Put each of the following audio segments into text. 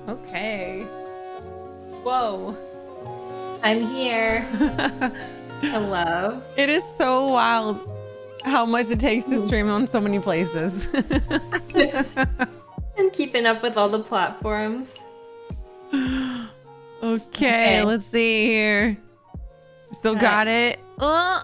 Okay. Whoa. I'm here. Hello. It is so wild how much it takes to stream on so many places. I'm keeping up with all the platforms. Okay, let's see here. Still got it. Oh,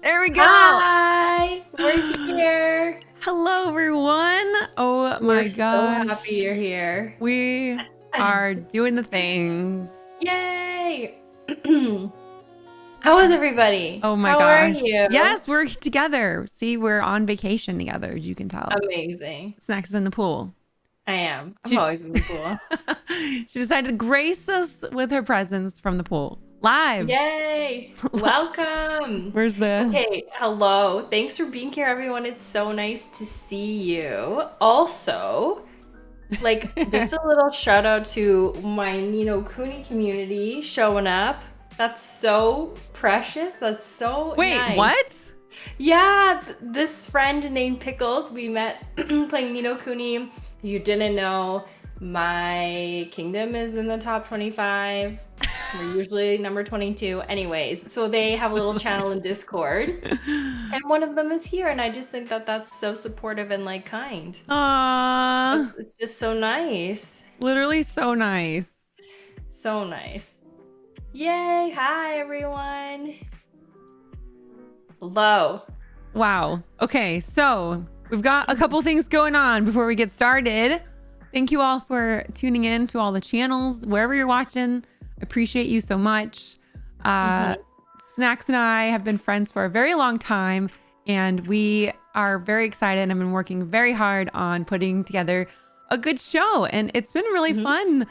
there we go. Hi, we're here. Hello, everyone. Oh my gosh. We're so happy you're here. We are doing the things. Yay. How is everybody? Oh my gosh. How are you? Yes, we're together. See, we're on vacation together, as you can tell. Amazing. Snacks is in the pool. I am. I'm always in the pool. She decided to grace us with her presence from the pool. Live. Yay. Welcome. Where's the... Okay, hello. Thanks for being here, everyone. It's so nice to see you. Also, like, just a little shout out to my Nino Cooney community showing up. That's so precious. That's so nice. What? Yeah, this friend named Pickles, we met playing Nino Cooney. You didn't know, my kingdom is in the top 25. We're usually number 22. Anyways, so they have a little channel in Discord. And one of them is here. And I just think that that's so supportive and like kind. Aww. It's just so nice. Literally so nice. So nice. Yay. Hi, everyone. Hello. Wow. Okay, so we've got a couple things going on before we get started. Thank you all for tuning in to all the channels, wherever you're watching. Appreciate you so much. Snacks and I have been friends for a very long time, and we are very excited and have been working very hard on putting together a good show. And it's been really fun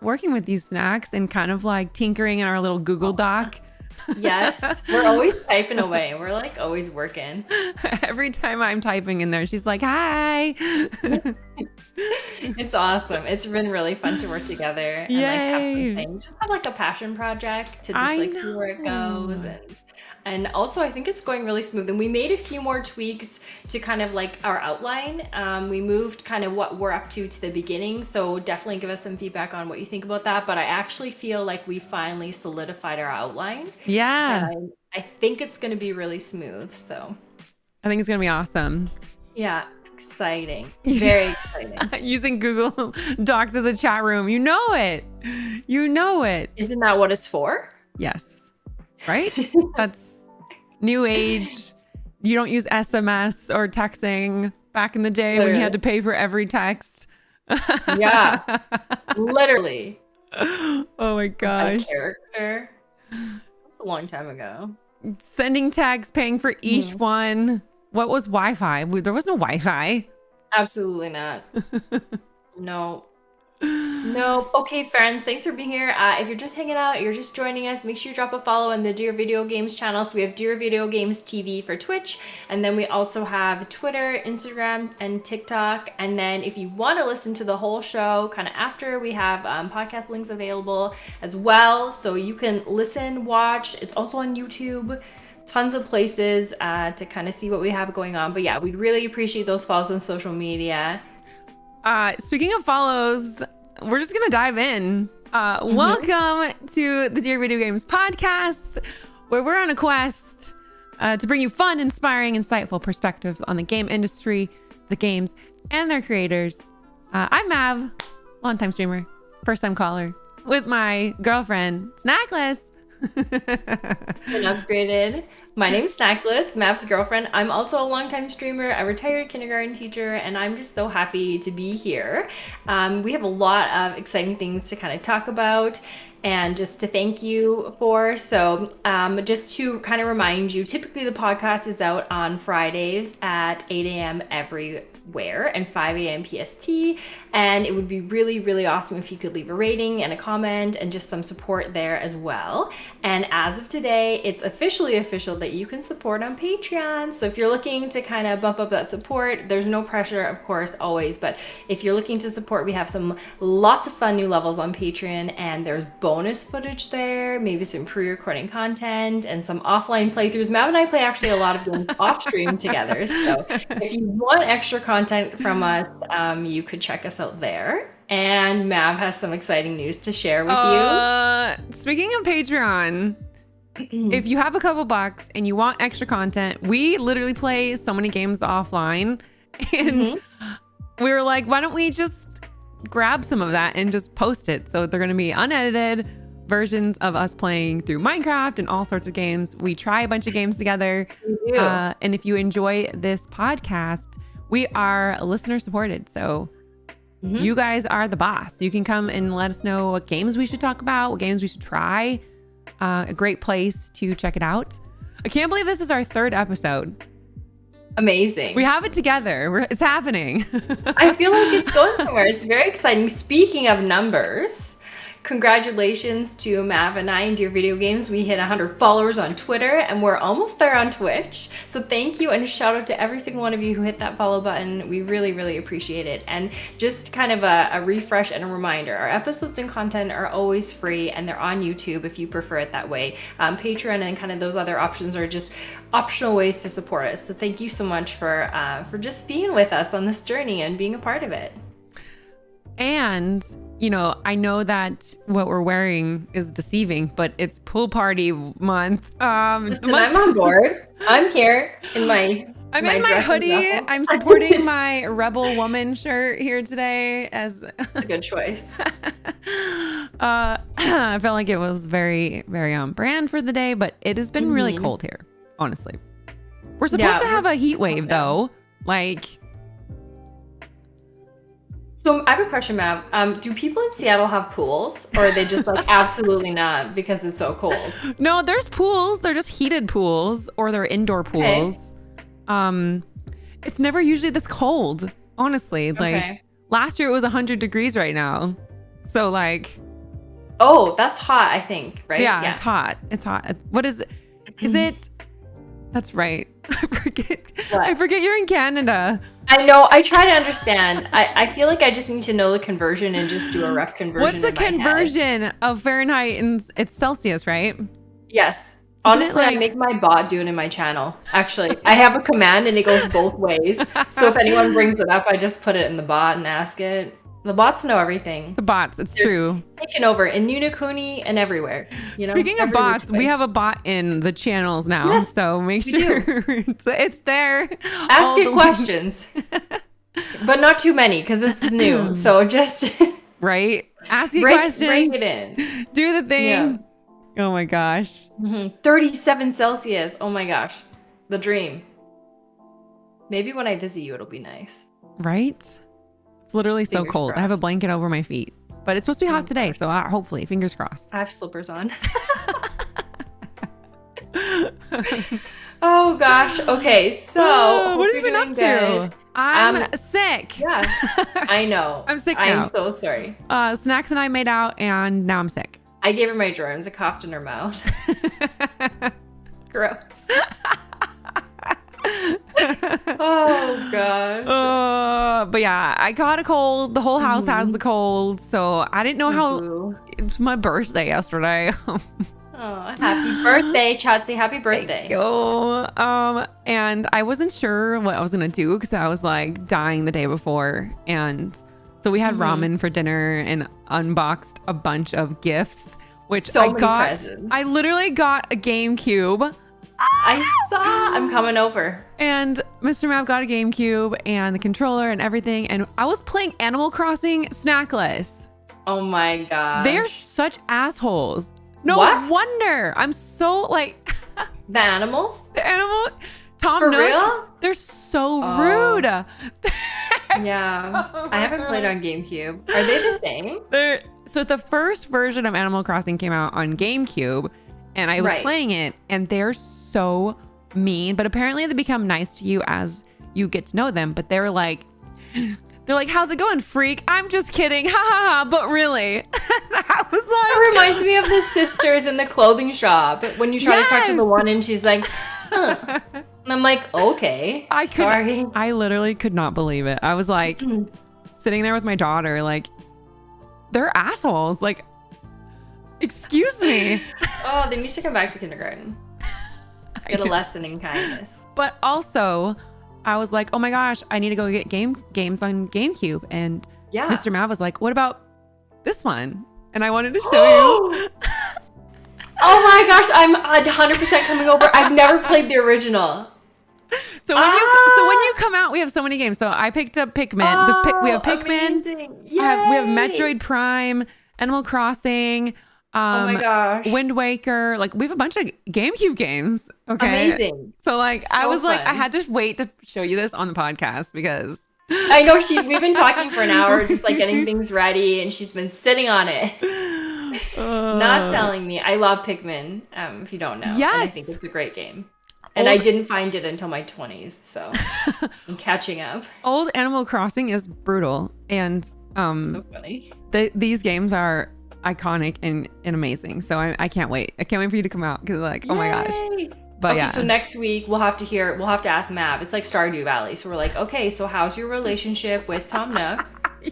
working with these Snacks and kind of like tinkering in our little Google Doc. Yes, we're always typing away. We're like always working. Every time I'm typing in there, she's like, hi. It's awesome. It's been really fun to work together and like have something. Just have like a passion project to just like see where it goes. And also I think it's going really smooth. And we made a few more tweaks to kind of like our outline. We moved kind of what we're up to the beginning. So definitely give us some feedback on what you think about that. But I actually feel like we finally solidified our outline. Yeah. And I think it's going to be really smooth. So I think it's going to be awesome. Yeah. Exciting. Very exciting. Using Google Docs as a chat room. You know it. You know it. Isn't that what it's for? Yes. Right? That's new age. You don't use SMS or texting back in the day when you had to pay for every text. Yeah. Literally. Oh my gosh. A character. That's a long time ago. Sending texts, paying for each one. What was Wi-Fi? There was no Wi-Fi. Absolutely not. No. No. Okay, friends, thanks for being here. If you're just hanging out, you're just joining us, make sure you drop a follow on the Dear Video Games channel. So we have Dear Video Games TV for Twitch. And then we also have Twitter, Instagram, and TikTok. And then if you want to listen to the whole show kind of after, we have podcast links available as well. So you can listen, watch. It's also on YouTube. Tons of places to kind of see what we have going on. But yeah, we'd really appreciate those follows on social media. Speaking of follows, we're just going to dive in. Welcome to the Dear Video Games podcast, where we're on a quest to bring you fun, inspiring, insightful perspectives on the game industry, the games, and their creators. I'm Mav, longtime streamer, first-time caller, with my girlfriend, Snackless. Been upgraded. My name's Snackless, Mav's girlfriend. I'm also a longtime streamer, a retired kindergarten teacher, and I'm just so happy to be here. We have a lot of exciting things to kind of talk about and just to thank you for. So just to kind of remind you, typically the podcast is out on Fridays at 8 a.m. everywhere and 5 a.m. PST. And it would be really, really awesome if you could leave a rating and a comment and just some support there as well. And as of today, it's officially official that you can support on Patreon. So if you're looking to kind of bump up that support, there's no pressure, of course, always. But if you're looking to support, we have some lots of fun new levels on Patreon, and there's bonus footage there, maybe some pre-recording content and some offline playthroughs. Mav and I play actually a lot of games off stream together. So if you want extra content, content from us, you could check us out there. And Mav has some exciting news to share with you. Speaking of Patreon, if you have a couple bucks and you want extra content, we literally play so many games offline. And we were like, why don't we just grab some of that and just post it? So they're going to be unedited versions of us playing through Minecraft and all sorts of games. We try a bunch of games together. We do. And if you enjoy this podcast, we are listener supported. So you guys are the boss. You can come and let us know what games we should talk about, what games we should try. A great place to check it out. I can't believe this is our 3rd episode. Amazing. We have it together. It's happening. I feel like it's going somewhere. It's very exciting. Speaking of numbers, congratulations to Mav and I and Dear Video Games. We hit 100 followers on Twitter and we're almost there on Twitch. So thank you and shout out to every single one of you who hit that follow button. We really, really appreciate it. And just kind of a refresh and a reminder, our episodes and content are always free and they're on YouTube if you prefer it that way. Patreon and kind of those other options are just optional ways to support us. So thank you so much for just being with us on this journey and being a part of it. And you know, I know that what we're wearing is deceiving, but it's pool party month. Listen, I'm on board. I'm here in my I'm in my hoodie. I'm supporting my Rebel Woman shirt here today. It's a good choice. I felt like it was very, very on brand for the day, but it has been really cold here, honestly. We're supposed to have a heat wave though. Like, so I have a question, Mav. Do people in Seattle have pools, or are they just like absolutely not because it's so cold? No, there's pools. They're just heated pools, or they're indoor pools. Okay. It's never usually this cold, honestly. Like last year it was 100 degrees right now. So like, oh, that's hot, I think, right? Yeah, it's hot. It's hot. What is it? Is it? That's right. I forget you're in Canada. I know. I try to understand. I feel like I just need to know the conversion and just do a rough conversion. What's the conversion of Fahrenheit? And it's Celsius, right? Yes. Honestly, I make my bot do it in my channel. Actually, I have a command and it goes both ways. So if anyone brings it up, I just put it in the bot and ask it. The bots know everything. The bots, it's true. Taken over in Nunakuni and everywhere. You know, speaking of bots, we have a bot in the channels now. Yes, so make sure it's there. Ask it questions. But not too many because it's new. So just... right? Ask it questions. Break it in. Do the thing. Yeah. Oh my gosh. 37 Celsius. Oh my gosh. The dream. Maybe when I visit you, it'll be nice. Right? It's literally so cold. Crossed. I have a blanket over my feet, but it's supposed to be hot today. So hopefully, fingers crossed. I have slippers on. Oh gosh. Okay. So what have you been up to? I'm sick. Yeah, I know. I'm sick now. I'm so sorry. Snacks and I made out and now I'm sick. I gave her my germs. I coughed in her mouth. Gross. Oh gosh. But yeah, I caught a cold. The whole house has the cold, so I didn't know how. It's my birthday yesterday. Oh, happy birthday, Chatsi! Happy birthday. Thank you. And I wasn't sure what I was gonna do because I was like dying the day before, and so we had ramen for dinner and unboxed a bunch of gifts, which I got. Presents. I literally got a GameCube. I saw. I'm coming over. And Mr. Mav got a GameCube and the controller and everything. And I was playing Animal Crossing snackless. Oh my god. They're such assholes. No wonder. I'm so like... The animals? The animal... Tom For Nook, real? They're so rude. Yeah. I haven't played on GameCube. Are they the same? So the first version of Animal Crossing came out on GameCube. And I was playing it, and they're so mean. But apparently they become nice to you as you get to know them. But they're like, how's it going, freak? I'm just kidding. Ha ha ha. But really. I was like... It reminds me of the sisters in the clothing shop. When you try to talk to the one and she's like, huh. And I'm like, okay. Sorry. I literally could not believe it. I was like sitting there with my daughter, like, they're assholes. Like, excuse me. Oh, they need to come back to kindergarten. Get a lesson in kindness. But also, I was like, oh my gosh, I need to go get games on GameCube. And Yeah. Mr. Mav was like, what about this one? And I wanted to show you. Oh my gosh, I'm 100% coming over. I've never played the original. So when you come out, we have so many games. So I picked up Pikmin. We have Pikmin. We have Metroid Prime, Animal Crossing. Oh my gosh. Wind Waker. Like we have a bunch of GameCube games. Okay. Amazing. So like So I was like, I fun. had to wait to show you this on the podcast because I know we've been talking for an hour, just like getting things ready, and she's been sitting on it. Not telling me. I love Pikmin, if you don't know. Yes. And I think it's a great game. And I didn't find it until my 20s, so I'm catching up. Old Animal Crossing is brutal. And So funny. these games are iconic and amazing. So I can't wait. I can't wait for you to come out because like, oh my gosh. Yay. But Okay, yeah. so next week we'll have to ask Mav. It's like Stardew Valley. So we're like, okay, so how's your relationship with Tom Nook?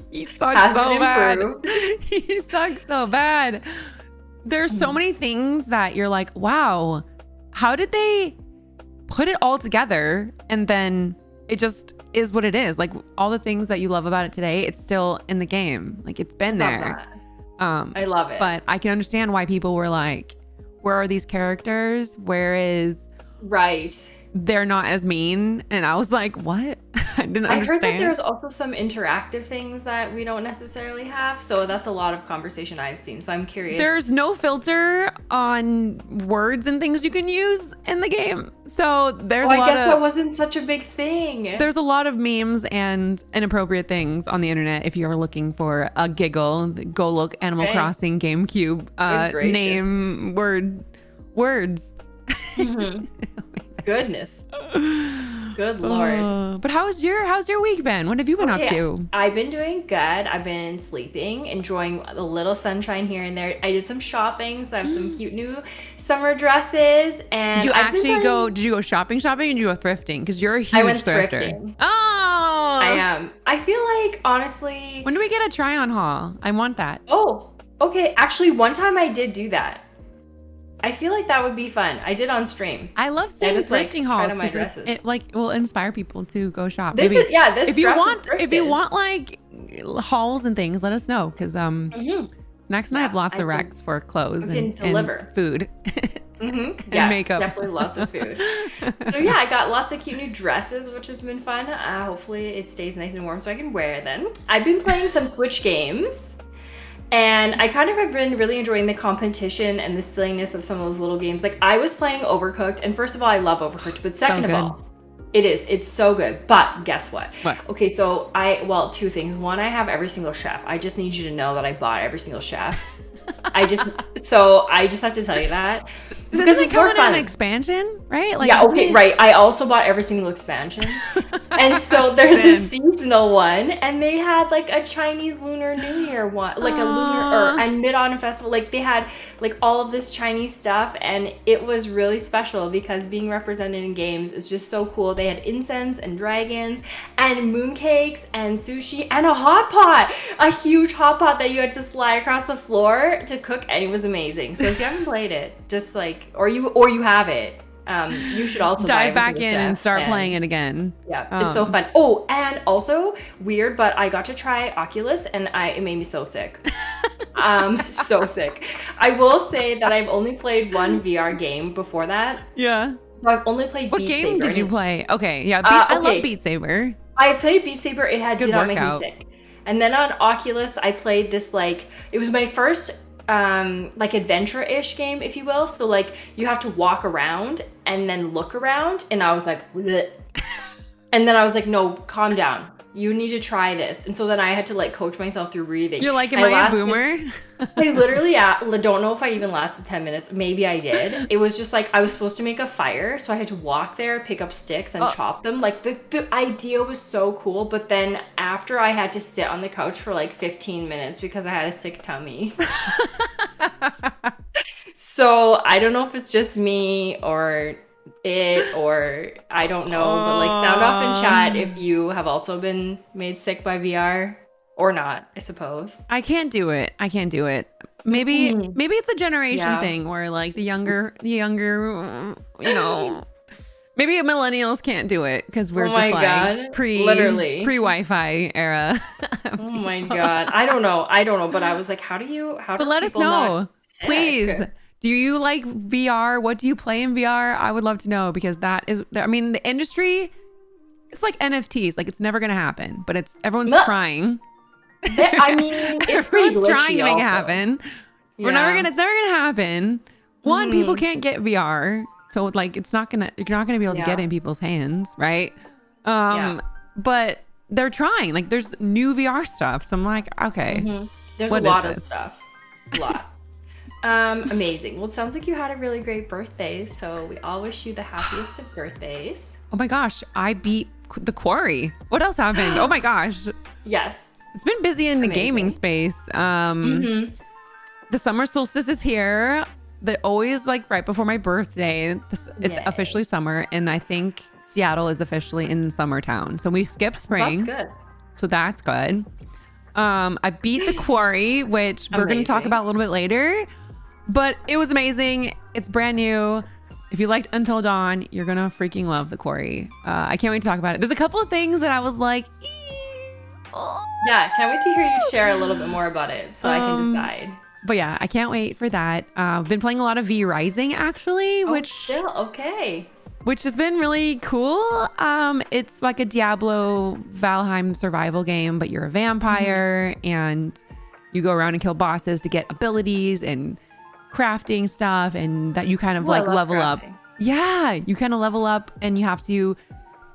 He sucks Has so it bad. improved? He sucks so bad. There's so many things that you're like, wow, how did they put it all together? And then it just is what it is. Like all the things that you love about it today, it's still in the game. Like it's been Love there. that. I love it. But I can understand why people were like, where are these characters? Where is Right. they're not as mean? And I was like, what? I didn't I heard that understand. there's also some interactive things that we don't necessarily have. So that's a lot of conversation I've seen. So I'm curious. There's no filter on words and things you can use in the game. So there's Oh, a lot I guess of, that wasn't such a big thing. there's a lot of memes and inappropriate things on the internet. If you're looking for a giggle, go look Animal Okay. Crossing GameCube Good gracious. name words. Mhm. Goodness. Good Lord. But how's your week been? What have you been up to? I've been doing good. I've been sleeping, enjoying a little sunshine here and there. I did some shopping, so I have some cute new summer dresses. And Did you I've been actually playing- did you go shopping or did you go thrifting? Because you're a huge I went thrifter. thrifting. Oh, I am. I feel like, honestly... When do we get a try on haul? I want that. Oh, okay. Actually, one time I did do that. I feel like that would be fun. I did on stream. I love seeing just, like, thrifting tried hauls on my because dresses. it like will inspire people to go shop. This Maybe is, yeah, this if you dress want is if you thrifted. want like hauls and things, let us know because Mhm. Snacks and I have Yeah, lots I of can- racks for clothes we can and deliver. food. Mm-hmm. Yes, makeup. definitely lots of food. So yeah, I got lots of cute new dresses, which has been fun. Hopefully it stays nice and warm so I can wear them. I've been playing some Twitch games. And I kind of have been really enjoying the competition and the silliness of some of those little games. Like I was playing Overcooked, and first of all, I love Overcooked, but second of good. all, it's so good. But guess what? What? Okay, so two things. One, I have every single chef. I just need you to know that I bought every single chef. I just have to tell you that. Because Doesn't it's it come more in fun. an expansion, right? Like, Yeah, isn't okay, it- right. I also bought every single expansion. And so there's a seasonal one, and they had like a Chinese Lunar New Year one, like a lunar and Mid-Autumn Festival. Like they had like all of this Chinese stuff, and it was really special because being represented in games is just so cool. They had incense and dragons and mooncakes and sushi and a hot pot, a huge hot pot that you had to slide across the floor to cook, and it was amazing. So if you haven't played it, just like or you have it. You should also buy dive every back single in and chef start playing it again. Yeah, it's so fun. Oh, and also weird, but I got to try Oculus, and it made me so sick. So sick. I will say that I've only played one VR game before that. Yeah. So I've only played What Beat game Saber. did you play? Okay, yeah, I okay. love Beat Saber. I played Beat Saber. It Good did not make me workout. sick. And then on Oculus, I played this it was my first adventure-ish game, if you will. So like you have to walk around and then look around, and I was like, bleh. And then I was like, no, calm down. You need to try this. And so then I had to like coach myself through breathing. You're like, am I a boomer? I literally don't know if I even lasted 10 minutes. Maybe I did. It was just like I was supposed to make a fire, so I had to walk there, pick up sticks and chop them. Like the idea was so cool, but then after I had to sit on the couch for like 15 minutes because I had a sick tummy. So I don't know if it's just me or I don't know, but like sound off in chat if you have also been made sick by VR or not, I suppose. I can't do it. Maybe it's a generation Yeah. thing where like the younger, maybe Maybe millennials can't do it because we're Oh just my like God. pre Literally. Wi-Fi era. Oh my God. I don't know. But I was like, how But do let us people know, not please. sick? Do you like VR? What do you play in VR? I would love to know because that is, I mean, the industry, it's like NFTs. Like it's never going to happen, but everyone's No. trying. I mean, it's pretty Everyone's glitchy trying to make it also. happen. It's Yeah. never gonna happen. One, people can't get VR. So like you're not gonna be able to get Yeah. in people's hands, right? Yeah. But they're trying. Like there's new VR stuff. So I'm like, okay. There's What a is lot of this? stuff. A lot. Amazing. Well, it sounds like you had a really great birthday. So we all wish you the happiest of birthdays. Oh my gosh, I beat the Quarry. What else happened? Oh my gosh. Yes. It's been busy in the gaming Amazing. space. The summer solstice is here. Always like right before my birthday. It's Yay. officially summer, and I think Seattle is officially in Summertown. So we skipped spring. That's good. So that's good. I beat the Quarry, which we're going to talk Amazing. about a little bit later. But it was amazing. It's brand new. If you liked Until Dawn, you're going to freaking love the Quarry. I can't wait to talk about it. There's a couple of things that I was like, oh. Yeah, can't wait to hear you share a little bit more about it so I can decide. But yeah, I can't wait for that. I've been playing a lot of V Rising actually, Still okay. which has been really cool. It's like a Diablo Valheim survival game, but you're a vampire and you go around and kill bosses to get abilities and crafting stuff, and that you kind of Ooh, I like love level up. crafting. Yeah, you kind of level up and you have to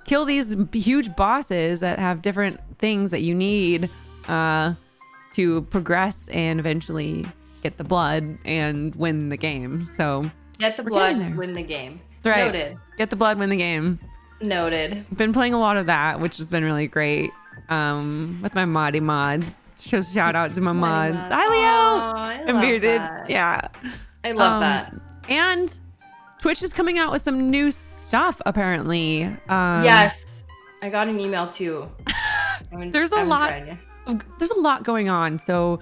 kill these huge bosses that have different things that you need to progress and eventually get the blood and win the game. So Get the We're getting there. blood, win the game. that's right. Noted. Get the blood, win the game. Noted. Been playing a lot of that, which has been really great. With my moddy mods. Shout out to my mods. mod. Hi, Leo. Aw, I And love Bearded. that. Yeah. I love that. And Twitch is coming out with some new stuff, apparently. Yes. I got an email too. There's a lot going on. So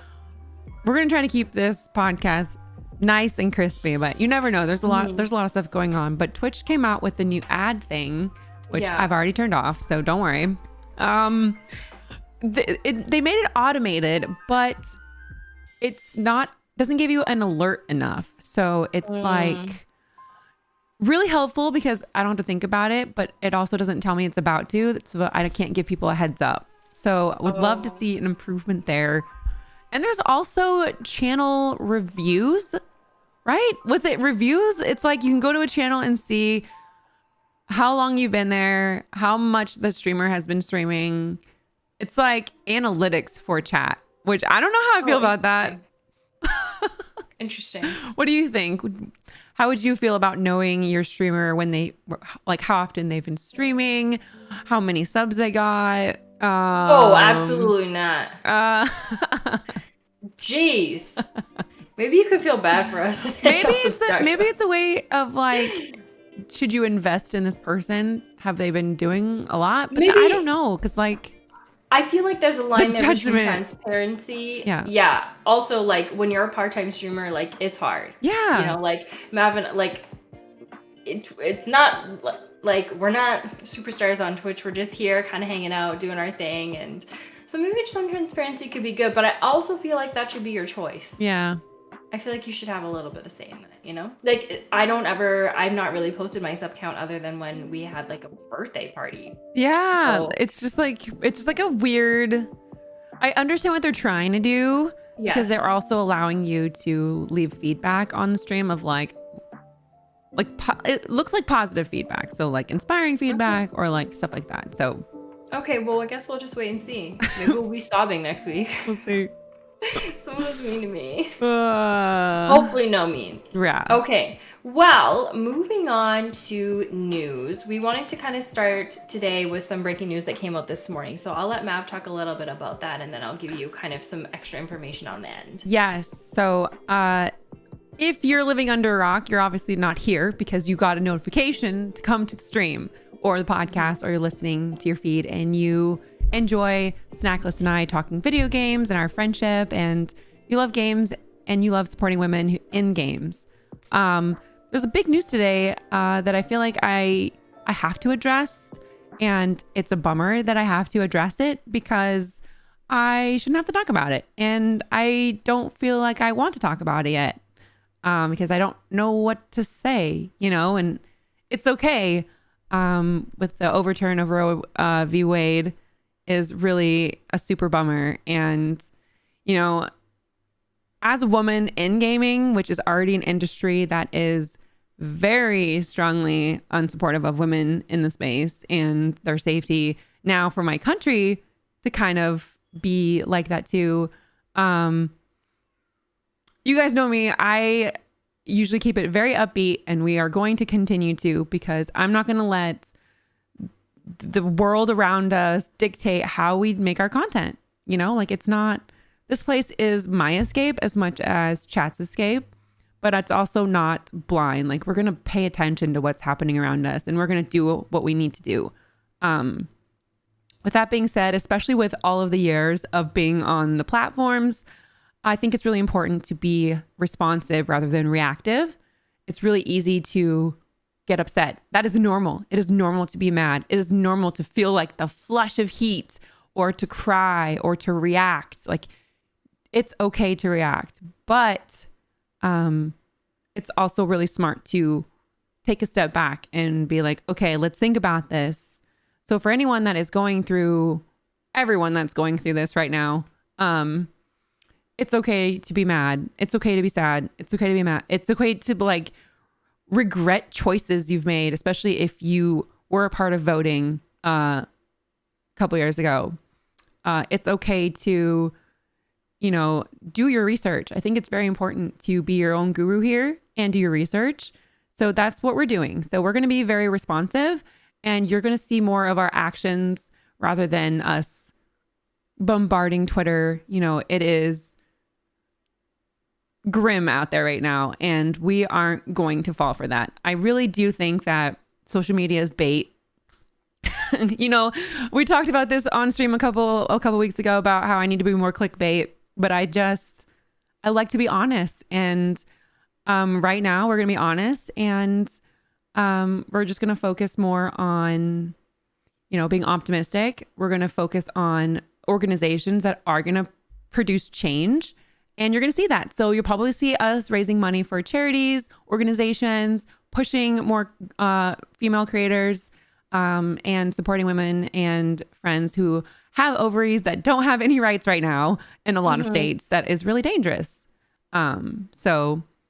we're going to try to keep this podcast nice and crispy, but you never know. There's a lot of stuff going on, but Twitch came out with the new ad thing, which Yeah. I've already turned off. So don't worry. They made it automated, but doesn't give you an alert enough. So it's like really helpful because I don't have to think about it, but it also doesn't tell me it's about to, so I can't give people a heads up. So I would love to see an improvement there. And there's also channel reviews, right? Was it reviews? It's like you can go to a channel and see how long you've been there, how much the streamer has been streaming. It's like analytics for chat, which I don't know how I feel about that. Interesting. What do you think? How would you feel about knowing your streamer when like how often they've been streaming, how many subs they got? Absolutely not. Jeez. Maybe you could feel bad for us. Maybe it's a way of like, should you invest in this person? Have they been doing a lot? But Maybe- I don't know, because like, I feel like there's a line there between judgment. transparency. Yeah. Yeah. Also, like when you're a part-time streamer, like it's hard. yeah, You know, like Mavin, like it's not like we're not superstars on Twitch. We're just here, kind of hanging out, doing our thing, and so maybe some transparency could be good. But I also feel like that should be your choice. yeah. I feel like you should have a little bit of say in that, you know? Like, I've not really posted my sub count other than when we had like a birthday party. Yeah, So- it's just like a weird. I understand what they're trying to do because Yes. they're also allowing you to leave feedback on the stream of like it looks like positive feedback, so like inspiring feedback or like stuff like that. So Okay, well, I guess we'll just wait and see. Maybe we'll be sobbing next week. we'll see. Someone was mean to me. Hopefully no mean. Yeah. Okay, well, moving on to news. We wanted to kind of start today with some breaking news that came out this morning. So I'll let Mav talk a little bit about that, and then I'll give you kind of some extra information on the end. Yes. So if you're living under a rock, you're obviously not here because you got a notification to come to the stream or the podcast, or you're listening to your feed and you enjoy Snackless and I talking video games and our friendship, and you love games and you love supporting women in games. There's a big news today that I feel like I I have to address. And it's a bummer that I have to address it because I shouldn't have to talk about it. And I don't feel like I want to talk about it yet because I don't know what to say, you know, and it's okay. With the overturn of Roe v. Wade is really a super bummer. And, you know, as a woman in gaming, which is already an industry that is very strongly unsupportive of women in the space and their safety, now for my country to kind of be like that too. You guys know me. I usually keep it very upbeat, and we are going to continue to, because I'm not going to let the world around us dictate how we make our content. You know, like, it's not, this place is my escape as much as chat's escape, but it's also not blind. Like, we're going to pay attention to what's happening around us, and we're going to do what we need to do. With that being said, especially with all of the years of being on the platforms, I think it's really important to be responsive rather than reactive. It's really easy to get upset. That is normal. It is normal to be mad. It is normal to feel like the flush of heat, or to cry, or to react. Like, it's okay to react, but it's also really smart to take a step back and be like, okay, let's think about this. So for anyone that is going through, everyone that's going through this right now, it's okay to be mad. It's okay to be sad. It's okay to be mad. It's okay to like regret choices you've made, especially if you were a part of voting a couple years ago. It's okay to, you know, do your research. I think it's very important to be your own guru here and do your research. So that's what we're doing. So we're going to be very responsive, and you're going to see more of our actions rather than us bombarding Twitter. You know, it is grim out there right now, and we aren't going to fall for that. I really do think that social media is bait. You know, we talked about this on stream a couple weeks ago about how I need to be more clickbait, but I like to be honest. And right now we're going to be honest, and we're just going to focus more on, you know, being optimistic. We're going to focus on organizations that are going to produce change. And you're going to see that. So you'll probably see us raising money for charities, organizations, pushing more female creators, and supporting women and friends who have ovaries that don't have any rights right now in a lot of states. That is really dangerous.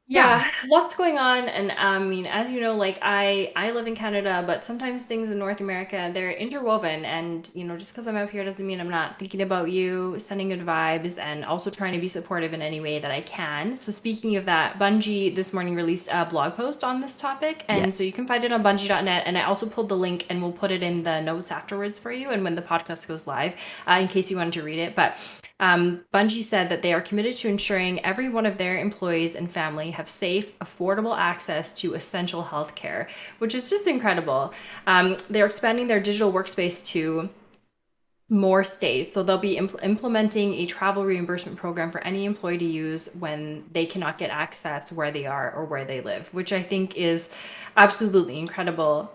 Yeah, lots going on. And I mean, as you know, like I live in Canada, but sometimes things in North America, they're interwoven. And, you know, just because I'm out here doesn't mean I'm not thinking about you, sending good vibes, and also trying to be supportive in any way that I can. So speaking of that, Bungie this morning released a blog post on this topic. And so you can find it on bungie.net. And I also pulled the link, and we'll put it in the notes afterwards for you, and when the podcast goes live, in case you wanted to read it. But Bungie said that they are committed to ensuring every one of their employees and family have safe, affordable access to essential health care, which is just incredible. They're expanding their digital workspace to more states. So they'll be implementing a travel reimbursement program for any employee to use when they cannot get access where they are or where they live, which I think is absolutely incredible.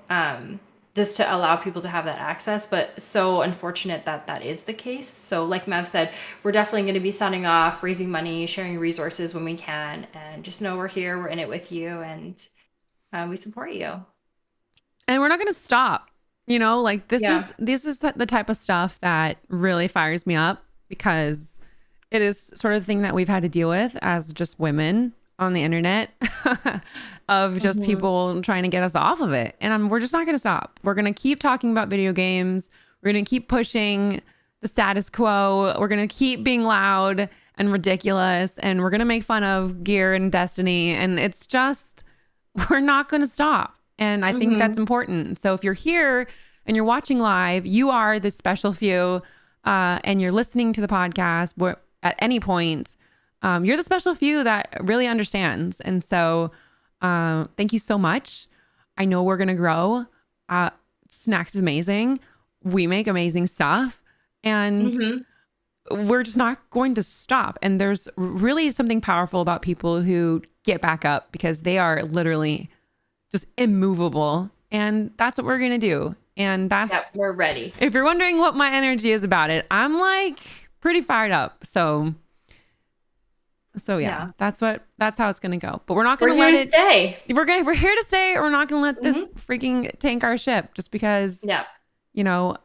Just to allow people to have that access, but so unfortunate that that is the case. So like Mav said, we're definitely going to be signing off, raising money, sharing resources when we can, and just know we're here, we're in it with you, and we support you. And we're not going to stop. You know, like this is the type of stuff that really fires me up, because it is sort of the thing that we've had to deal with as just women on the internet of just people trying to get us off of it. And we're just not going to stop. We're going to keep talking about video games. We're going to keep pushing the status quo. We're going to keep being loud and ridiculous. And we're going to make fun of Gear and Destiny. And it's just, we're not going to stop. And I think that's important. So if you're here and you're watching live, you are the special few, and you're listening to the podcast at any point, you're the special few that really understands. And so thank you so much. I know we're going to grow. Snacks is amazing. We make amazing stuff, and we're just not going to stop. And there's really something powerful about people who get back up, because they are literally just immovable And that's what we're going to do. And that's, we're ready. if you're wondering what my energy is about it, I'm like pretty fired up. So yeah, that's how it's going to go. But we're not going to let it stay. We're here to stay. We're not going to let this freaking tank our ship just because, you know,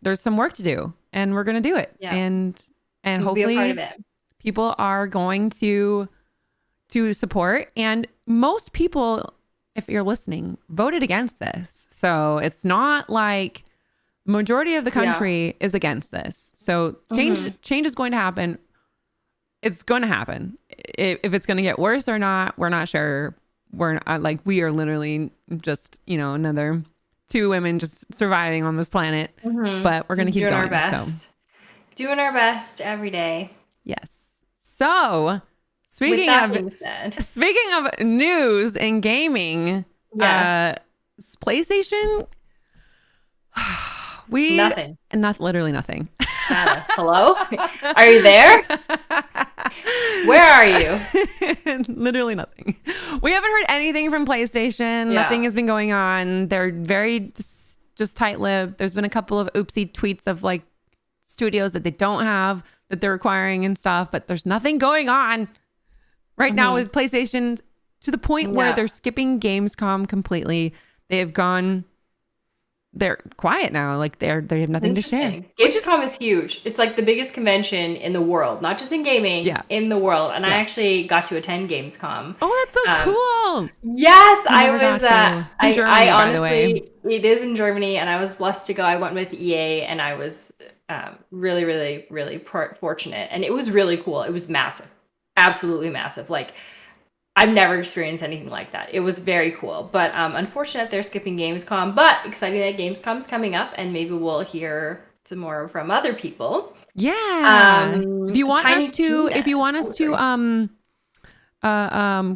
there's some work to do and we're going to do it. Yeah. And hopefully be a part of it. People are going to support. And most people, if you're listening, voted against this. So it's not like the majority of the country is against this. So change is going to happen. It's going to happen. If it's going to get worse or not, we're not sure. We're not, like, we are literally just, you know, another 2 women just surviving on this planet. But we're going to keep doing going. Our best. So. Doing our best every day. Yes. So speaking of news and gaming, PlayStation, literally nothing. Hello? Are you there? Where are you? Literally nothing. We haven't heard anything from PlayStation. Nothing has been going on. They're very just tight-lipped. There's been a couple of oopsie tweets of like studios that they don't have that they're acquiring and stuff, but there's nothing going on right now with PlayStation, to the point where they're skipping Gamescom completely. They're quiet now. Like they have nothing to share. Gamescom is huge. It's like the biggest convention in the world, not just in gaming, in the world. And I actually got to attend Gamescom. Oh, that's so cool. Yes, I was. In Germany, I honestly, it is in Germany, and I was blessed to go. I went with EA, and I was really, really, really fortunate. And it was really cool. It was massive, absolutely massive. Like, I've never experienced anything like that. It was very cool. But unfortunate they're skipping Gamescom. But exciting that Gamescom's coming up, and maybe we'll hear some more from other people. Yeah. If you want us to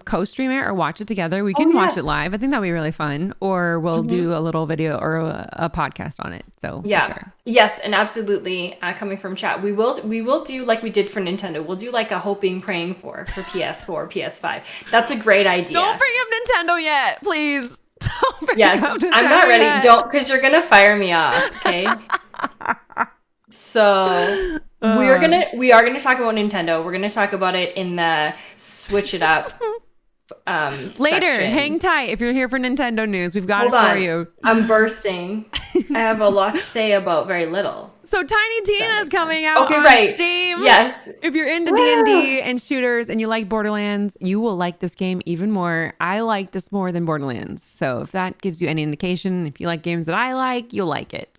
co-stream it or watch it together, we can watch it live. I think that'd be really fun. Or we'll do a little video or a podcast on it. So sure. Yes, and absolutely. Coming from chat, we will do like we did for Nintendo. We'll do like a hoping, praying for PS4, PS5. That's a great idea. Don't bring up Nintendo yet, please. I'm not ready. Yet. Don't, because you're gonna fire me off. Okay. So we are gonna talk about Nintendo. We're gonna talk about it in the Switch It Up later. Section. Hang tight if you're here for Nintendo news. We've got it for you. I'm bursting. I have a lot to say about very little. So Tiny Tina's coming out on Steam. Yes. If you're into D&D and shooters and you like Borderlands, you will like this game even more. I like this more than Borderlands. So if that gives you any indication, if you like games that I like, you'll like it.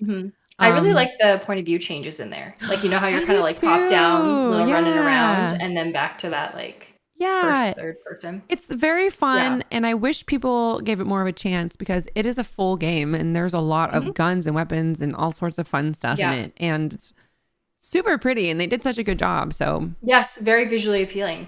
I really like the point of view changes in there. Like, you know how you're kind of like top down, little running around, and then back to that like first, third person. It's very fun, and I wish people gave it more of a chance because it is a full game and there's a lot of guns and weapons and all sorts of fun stuff in it. And it's super pretty, and they did such a good job. So yes, very visually appealing.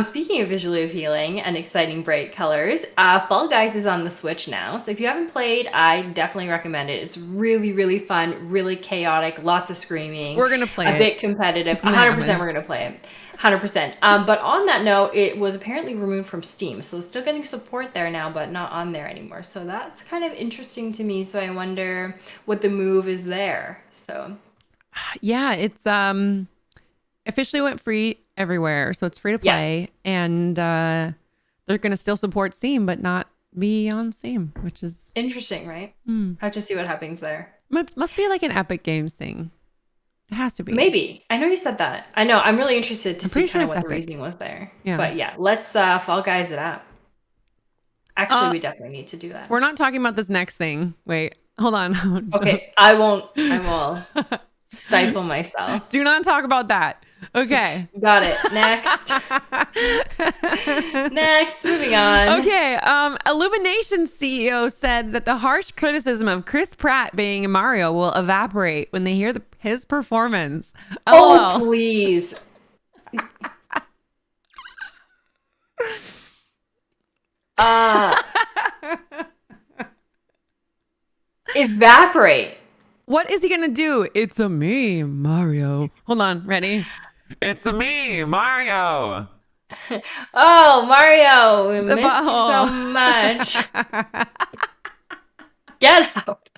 Speaking of visually appealing and exciting bright colors, Fall Guys is on the Switch now. So if you haven't played, I definitely recommend it. It's really, really fun, really chaotic, lots of screaming. We're gonna play a bit competitive. 100% we're gonna play it. 100%. But on that note, it was apparently removed from Steam. So it's still getting support there now, but not on there anymore. So that's kind of interesting to me. So I wonder what the move is there. So yeah, it's officially went free everywhere, so it's free to play. And they're going to still support Steam but not be on Steam, which is interesting, right? I have to see what happens there. Must be like an Epic Games thing. It has to be. Maybe. I know you said that. I know. I'm really interested to see kind of what the reasoning was there. But yeah, let's Fall Guys it up. Actually, we definitely need to do that. We're not talking about this next thing. Wait, hold on. Okay, I won't. I will stifle myself. Do not talk about that. Okay. Got it. Next. Next, moving on. Okay. Illumination CEO said that the harsh criticism of Chris Pratt being Mario will evaporate when they hear his performance. Oh, please. Evaporate. What is he gonna do? It's a me, Mario. Hold on, ready? It's a me, Mario. Oh, Mario, we missed you so much. Get out.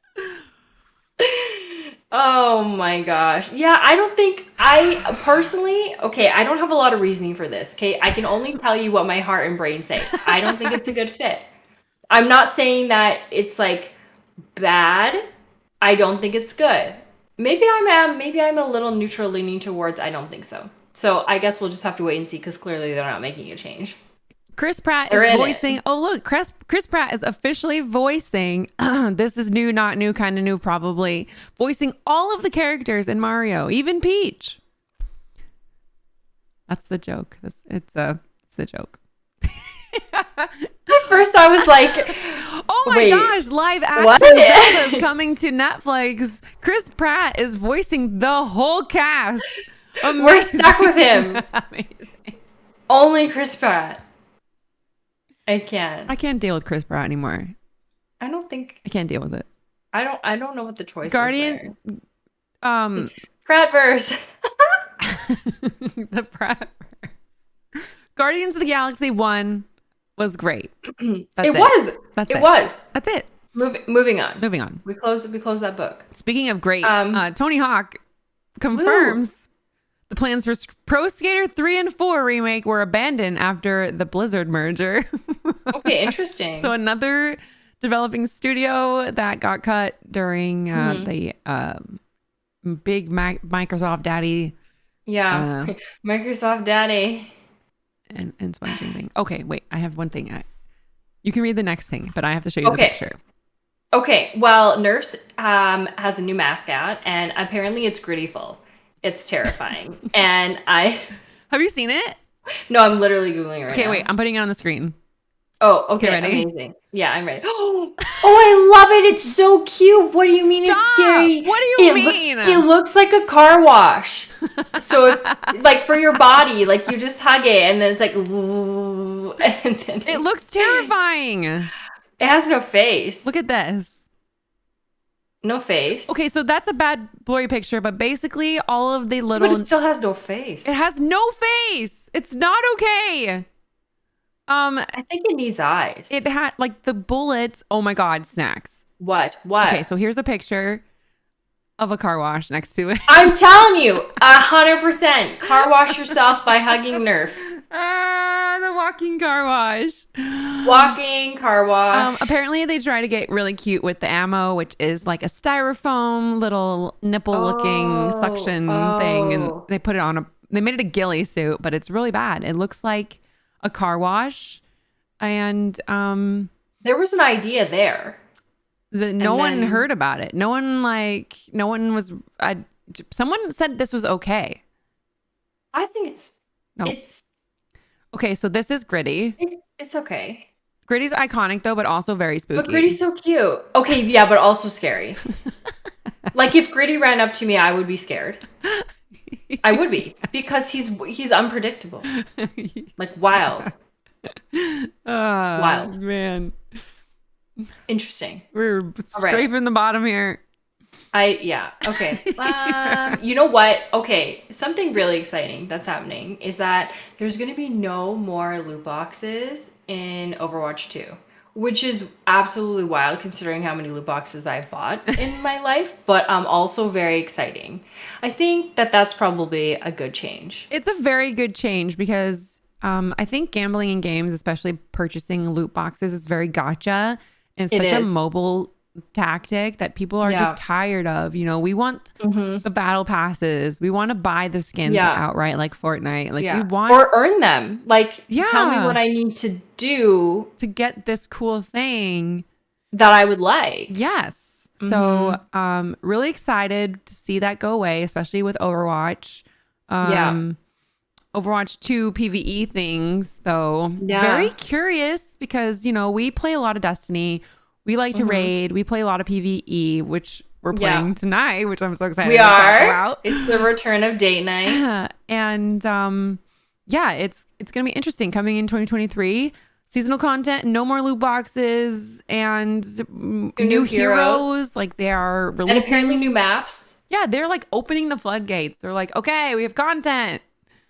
Oh my gosh. Yeah, I don't think I personally, okay, I don't have a lot of reasoning for this. Okay, I can only tell you what my heart and brain say. I don't think it's a good fit. I'm not saying that it's like bad. I don't think it's good. Maybe I'm a little neutral leaning towards I don't think so. So I guess we'll just have to wait and see because clearly they're not making a change. Chris Pratt They're is in voicing. it. Oh, look, Chris Pratt is officially voicing. This is new, not new, kind of new, probably. Voicing all of the characters in Mario, even Peach. That's the joke. It's a joke. At first, I was like, oh my wait, gosh, live action what? Zelda is coming to Netflix. Chris Pratt is voicing the whole cast. Amazing. We're stuck with him. Amazing. Only Chris Pratt. I can't deal with Chris Pratt anymore. I don't think I can't deal with it. I don't know what the choice Guardian was there. Prattverse. The Pratt. Guardians of the Galaxy 1 was great. It was. That's it. Moving on. Moving on. We closed that book. Speaking of great, Tony Hawk confirms the plans for Pro Skater 3 and 4 remake were abandoned after the Blizzard merger. Okay, interesting. So another developing studio that got cut during the big Microsoft daddy. Yeah, Microsoft daddy. And sponging thing. Okay, wait. I have one thing. You can read the next thing, but I have to show you the picture. Okay. Well, Nerf's has a new mascot, and apparently it's grittyful. It's terrifying. And have you seen it? No, I'm literally Googling right now. Okay, wait. I'm putting it on the screen. Oh, okay. Ready? Amazing. Yeah, I'm ready. Oh, I love it. It's so cute. What do you mean Stop. it's scary? What do you mean? It looks like a car wash. So, if, like for your body, like you just hug it, and then it's like, ooh, and then it looks terrifying. It has no face. Look at this. No face. Okay, so that's a bad blurry picture, but basically all of the little. But it still has no face. It has no face. It's not okay. I think it needs eyes. It had like the bullets. Oh my God, snacks. What? Okay, so here's a picture of a car wash next to it. I'm telling you, 100%. Car wash yourself by hugging Nerf. The walking car wash. Walking car wash. Apparently they try to get really cute with the ammo, which is like a styrofoam little nipple looking suction thing, and they put it on they made it a ghillie suit, but it's really bad. It looks like a car wash, and there was an idea there. No one heard about it. No one was. Someone said this was okay. I think it's okay. So this is Gritty. It's okay. Gritty's iconic though, but also very spooky. But Gritty's so cute. Okay, yeah, but also scary. Like if Gritty ran up to me, I would be scared. I would be because he's unpredictable, like wild. Wild, man. Interesting. We're scraping the bottom here. Okay. You know what? Okay, something really exciting that's happening is that there's going to be no more loot boxes in Overwatch 2. Which is absolutely wild considering how many loot boxes I've bought in my life, but also very exciting. I think that's probably a good change. It's a very good change because I think gambling in games, especially purchasing loot boxes, is very gotcha. And it's such a mobile tactic that people are just tired of. You know, we want the battle passes. We want to buy the skins outright, like Fortnite. Like we want or earn them. Like tell me what I need to do to get this cool thing that I would like. Yes. So really excited to see that go away, especially with Overwatch. Overwatch 2 PvE things, though. Very curious because, you know, we play a lot of Destiny. We like to raid. We play a lot of PvE, which we're playing tonight, which I'm so excited to talk about. It's the return of date night. And it's going to be interesting coming in 2023. Seasonal content, no more loot boxes, and new heroes. Like they are releasing. And apparently new maps. Yeah, they're like opening the floodgates. They're like, okay, we have content.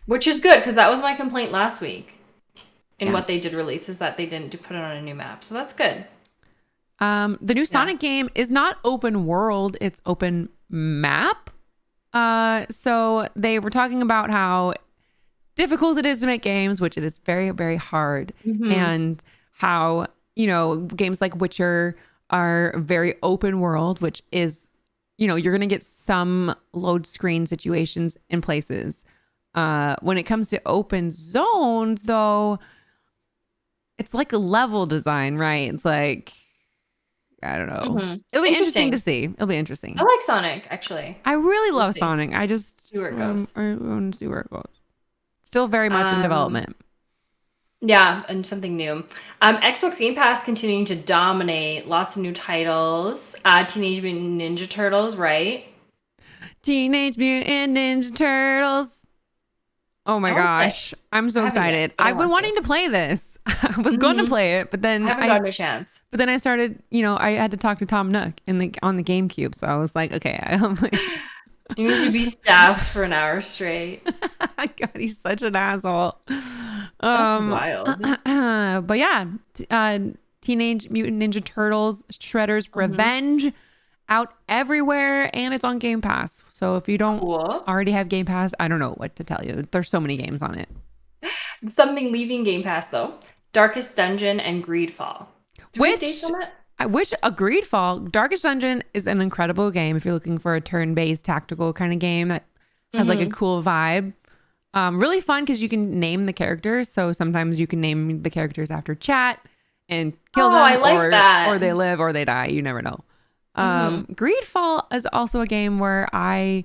Which is good because that was my complaint last week. In what they did release is that they didn't put it on a new map. So that's good. The new Sonic game is not open world, it's open map. So they were talking about how difficult it is to make games, which it is very, very hard. And how, you know, games like Witcher are very open world, which is, you know, you're going to get some load screen situations in places. When it comes to open zones, though, it's like a level design, right? It's like, I don't know. It'll be interesting to see. It'll be interesting. I like Sonic, actually. I really love Sonic. I just see where it goes. I want to see where it goes. Still very much in development. Yeah, and something new. Xbox Game Pass continuing to dominate. Lots of new titles. Teenage Mutant Ninja Turtles, right? Teenage Mutant Ninja Turtles. Oh my gosh. I'm so excited. I've been wanting to play this. I was going to play it, but then I haven't gotten a chance. But then I started, you know, I had to talk to Tom Nook on the GameCube. So I was like, okay, I'm like, you need to be sassed for an hour straight. God, he's such an asshole. That's wild. But yeah, Teenage Mutant Ninja Turtles Shredder's Revenge out everywhere, and it's on Game Pass. So if you don't already have Game Pass, I don't know what to tell you. There's so many games on it. Something leaving Game Pass though. Darkest Dungeon and Greedfall. Which Greedfall, Darkest Dungeon is an incredible game if you're looking for a turn-based tactical kind of game that has like a cool vibe. Really fun because you can name the characters. So sometimes you can name the characters after chat and kill them, I like that. Or they live or they die. You never know. Greedfall is also a game where I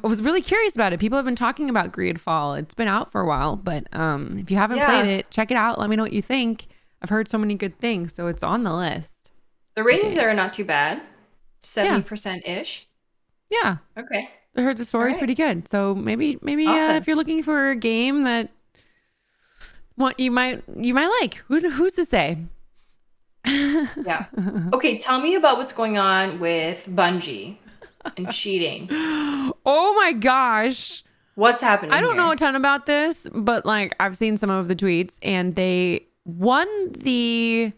was really curious about it. People have been talking about Greedfall. It's been out for a while, but if you haven't played it, check it out. Let me know what you think. I've heard so many good things, so it's on the list. The ratings are not too bad. 70%-ish. Yeah. Okay. I heard the story's pretty good. So maybe awesome. If you're looking for a game that you might like, who's to say? Yeah. Okay, tell me about what's going on with Bungie and cheating. Oh my gosh. What's happening? I don't know a ton about this, but like I've seen some of the tweets, and they won the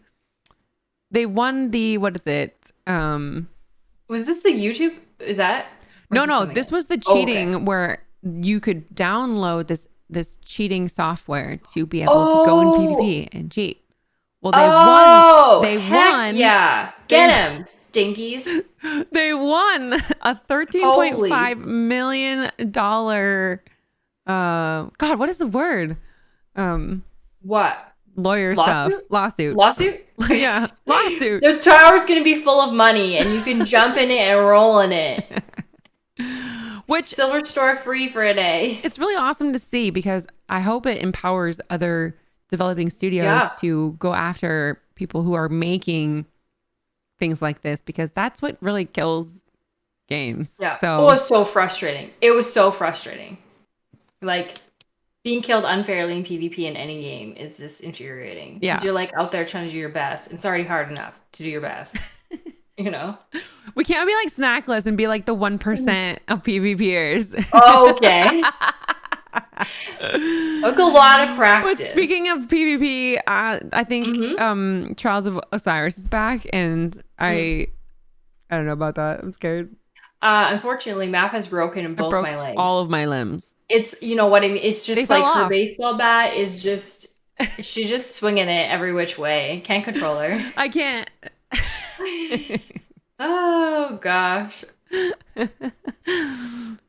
what is it? Was this the YouTube? Is that? No, this was the cheating where you could download this cheating software to be able to go in PvP and cheat. Well, they won. Yeah. Get him, stinkies. They won a $13.5 million God, what is the word? What? Lawyer Lawsuit? stuff. Lawsuit. Lawsuit? Yeah, lawsuit. The tower's going to be full of money and you can jump in it and roll in it. Which Silver Store free for a day. It's really awesome to see because I hope it empowers other developing studios to go after people who are making things like this, because that's what really kills games. Yeah. So it was so frustrating. Like being killed unfairly in PvP in any game is just infuriating. Yeah. Because you're like out there trying to do your best. It's already hard enough to do your best. You know? We can't be like Snackless and be like the 1% of PvPers. Okay. Took a lot of practice. But speaking of PvP, I think Trials of Osiris is back, and I don't know about that. I'm scared. Unfortunately, Matt has broken both my legs. All of my limbs. It's, you know what I mean? It's just like her off. baseball bat is just, she's just swinging it every which way. Can't control her. I can't. Oh, gosh.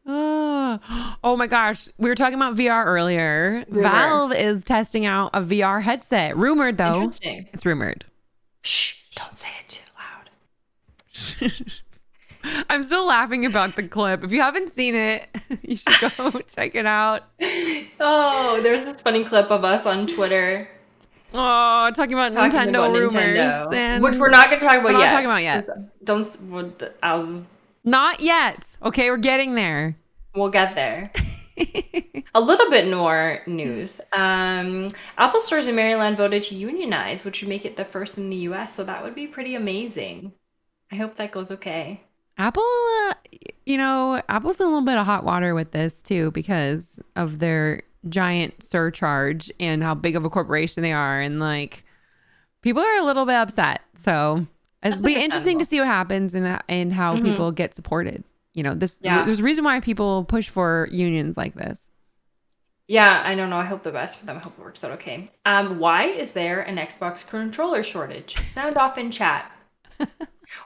Oh my gosh. We were talking about VR earlier. Valve is testing out a VR headset. Rumored though. Interesting. It's rumored. Shh. Don't say it too loud. I'm still laughing about the clip. If you haven't seen it, you should go check it out. Oh, there's this funny clip of us on Twitter. Oh, talking about Nintendo rumors. And which we're not going to talk about yet. We're not talking about yet. Not yet. Okay, we're getting there. We'll get there. A little bit more news. Apple stores in Maryland voted to unionize, which would make it the first in the US. So that would be pretty amazing. I hope that goes okay. Apple, Apple's in a little bit of hot water with this too because of their giant surcharge and how big of a corporation they are. And like, people are a little bit upset. So It'll be interesting to see what happens and how people get supported. You know, there's a reason why people push for unions like this. Yeah, I don't know. I hope the best for them. I hope it works out okay. Why is there an Xbox controller shortage? Sound off in chat.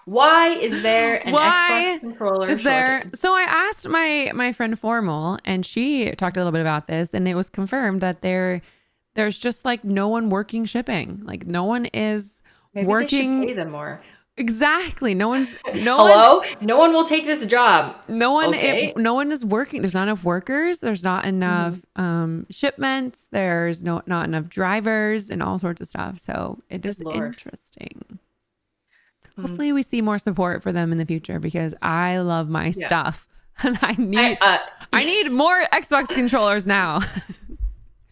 Why is there an Xbox controller shortage? So I asked my friend Formal, and she talked a little bit about this, and it was confirmed that there's just like no one working shipping. Like no one is working. They should pay them more. Exactly. No one will take this job. No one is working. There's not enough workers. There's not enough shipments. There's not enough drivers and all sorts of stuff. So it is interesting. Hopefully we see more support for them in the future, because I love my stuff and I need more Xbox controllers now.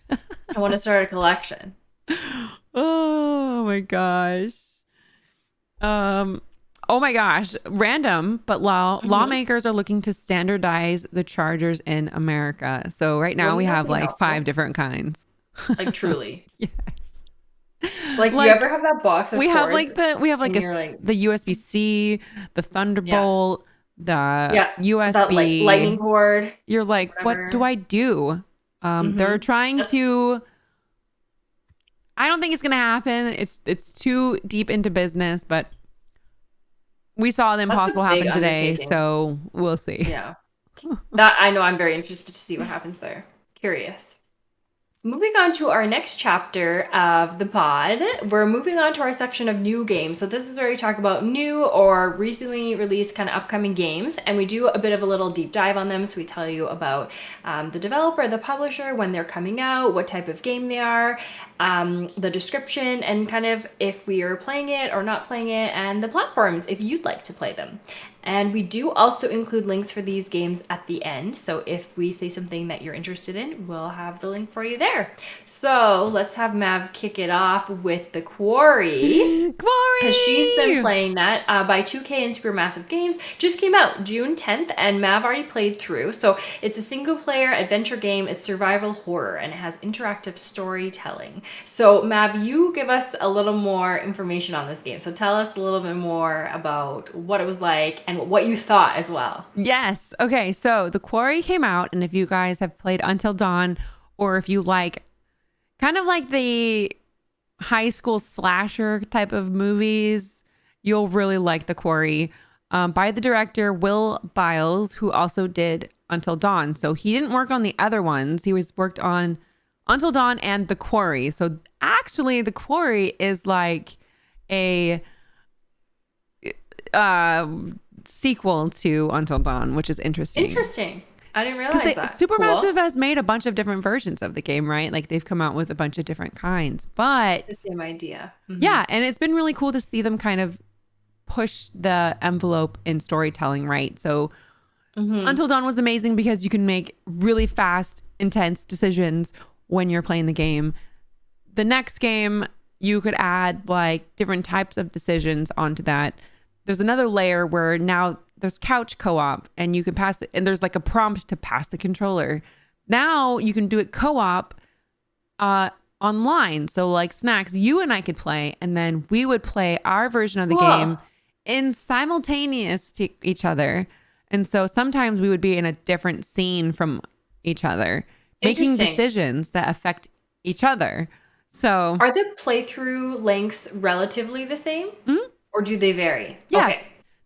I want to start a collection. Oh my gosh. Oh my gosh, random, but lawmakers are looking to standardize the chargers in America. So right now we have like 5 different kinds. Like truly. Yes. Like you ever have that box of cords? We have the USB-C, the Thunderbolt, the USB, that, like, lightning cord. You're like, whatever. What do I do? They're trying to. I don't think it's gonna happen. It's too deep into business, but we saw the impossible happen today, so we'll see. Yeah, that I know. I'm very interested to see what happens there. Curious. Moving on to our next chapter of the pod, we're moving on to our section of new games. So this is where we talk about new or recently released kind of upcoming games, and we do a bit of a little deep dive on them. So we tell you about the developer, the publisher, when they're coming out, what type of game they are, the description, and kind of if we are playing it or not playing it, and the platforms if you'd like to play them. And we do also include links for these games at the end. So if we say something that you're interested in, we'll have the link for you there. So let's have Mav kick it off with The Quarry. Because she's been playing that by 2K and Supermassive Games. Just came out June 10th, and Mav already played through. So it's a single player adventure game. It's survival horror, and it has interactive storytelling. So Mav, you give us a little more information on this game. So tell us a little bit more about what it was like and what you thought as well. Yes. Okay. So The Quarry came out, and if you guys have played Until Dawn, or if you like kind of like the high school slasher type of movies, you'll really like The Quarry. By the director Will Biles, who also did Until Dawn. So he didn't work on the other ones. He worked on Until Dawn and The Quarry. So actually The Quarry is like a sequel to Until Dawn, which is interesting. I didn't realize that. Supermassive has made a bunch of different versions of the game, right? Like they've come out with a bunch of different kinds, but the same idea. Yeah, and it's been really cool to see them kind of push the envelope in storytelling, right? So Until Dawn was amazing because you can make really fast, intense decisions when you're playing the game. The next game, you could add like different types of decisions onto that. There's another layer where now there's couch co-op, and you can pass it, and there's like a prompt to pass the controller. Now you can do it co-op online. So like Snacks, you and I could play, and then we would play our version of the game in simultaneous to each other. And so sometimes we would be in a different scene from each other, making decisions that affect each other. So are the playthrough lengths relatively the same? Or do they vary? Yeah. Okay.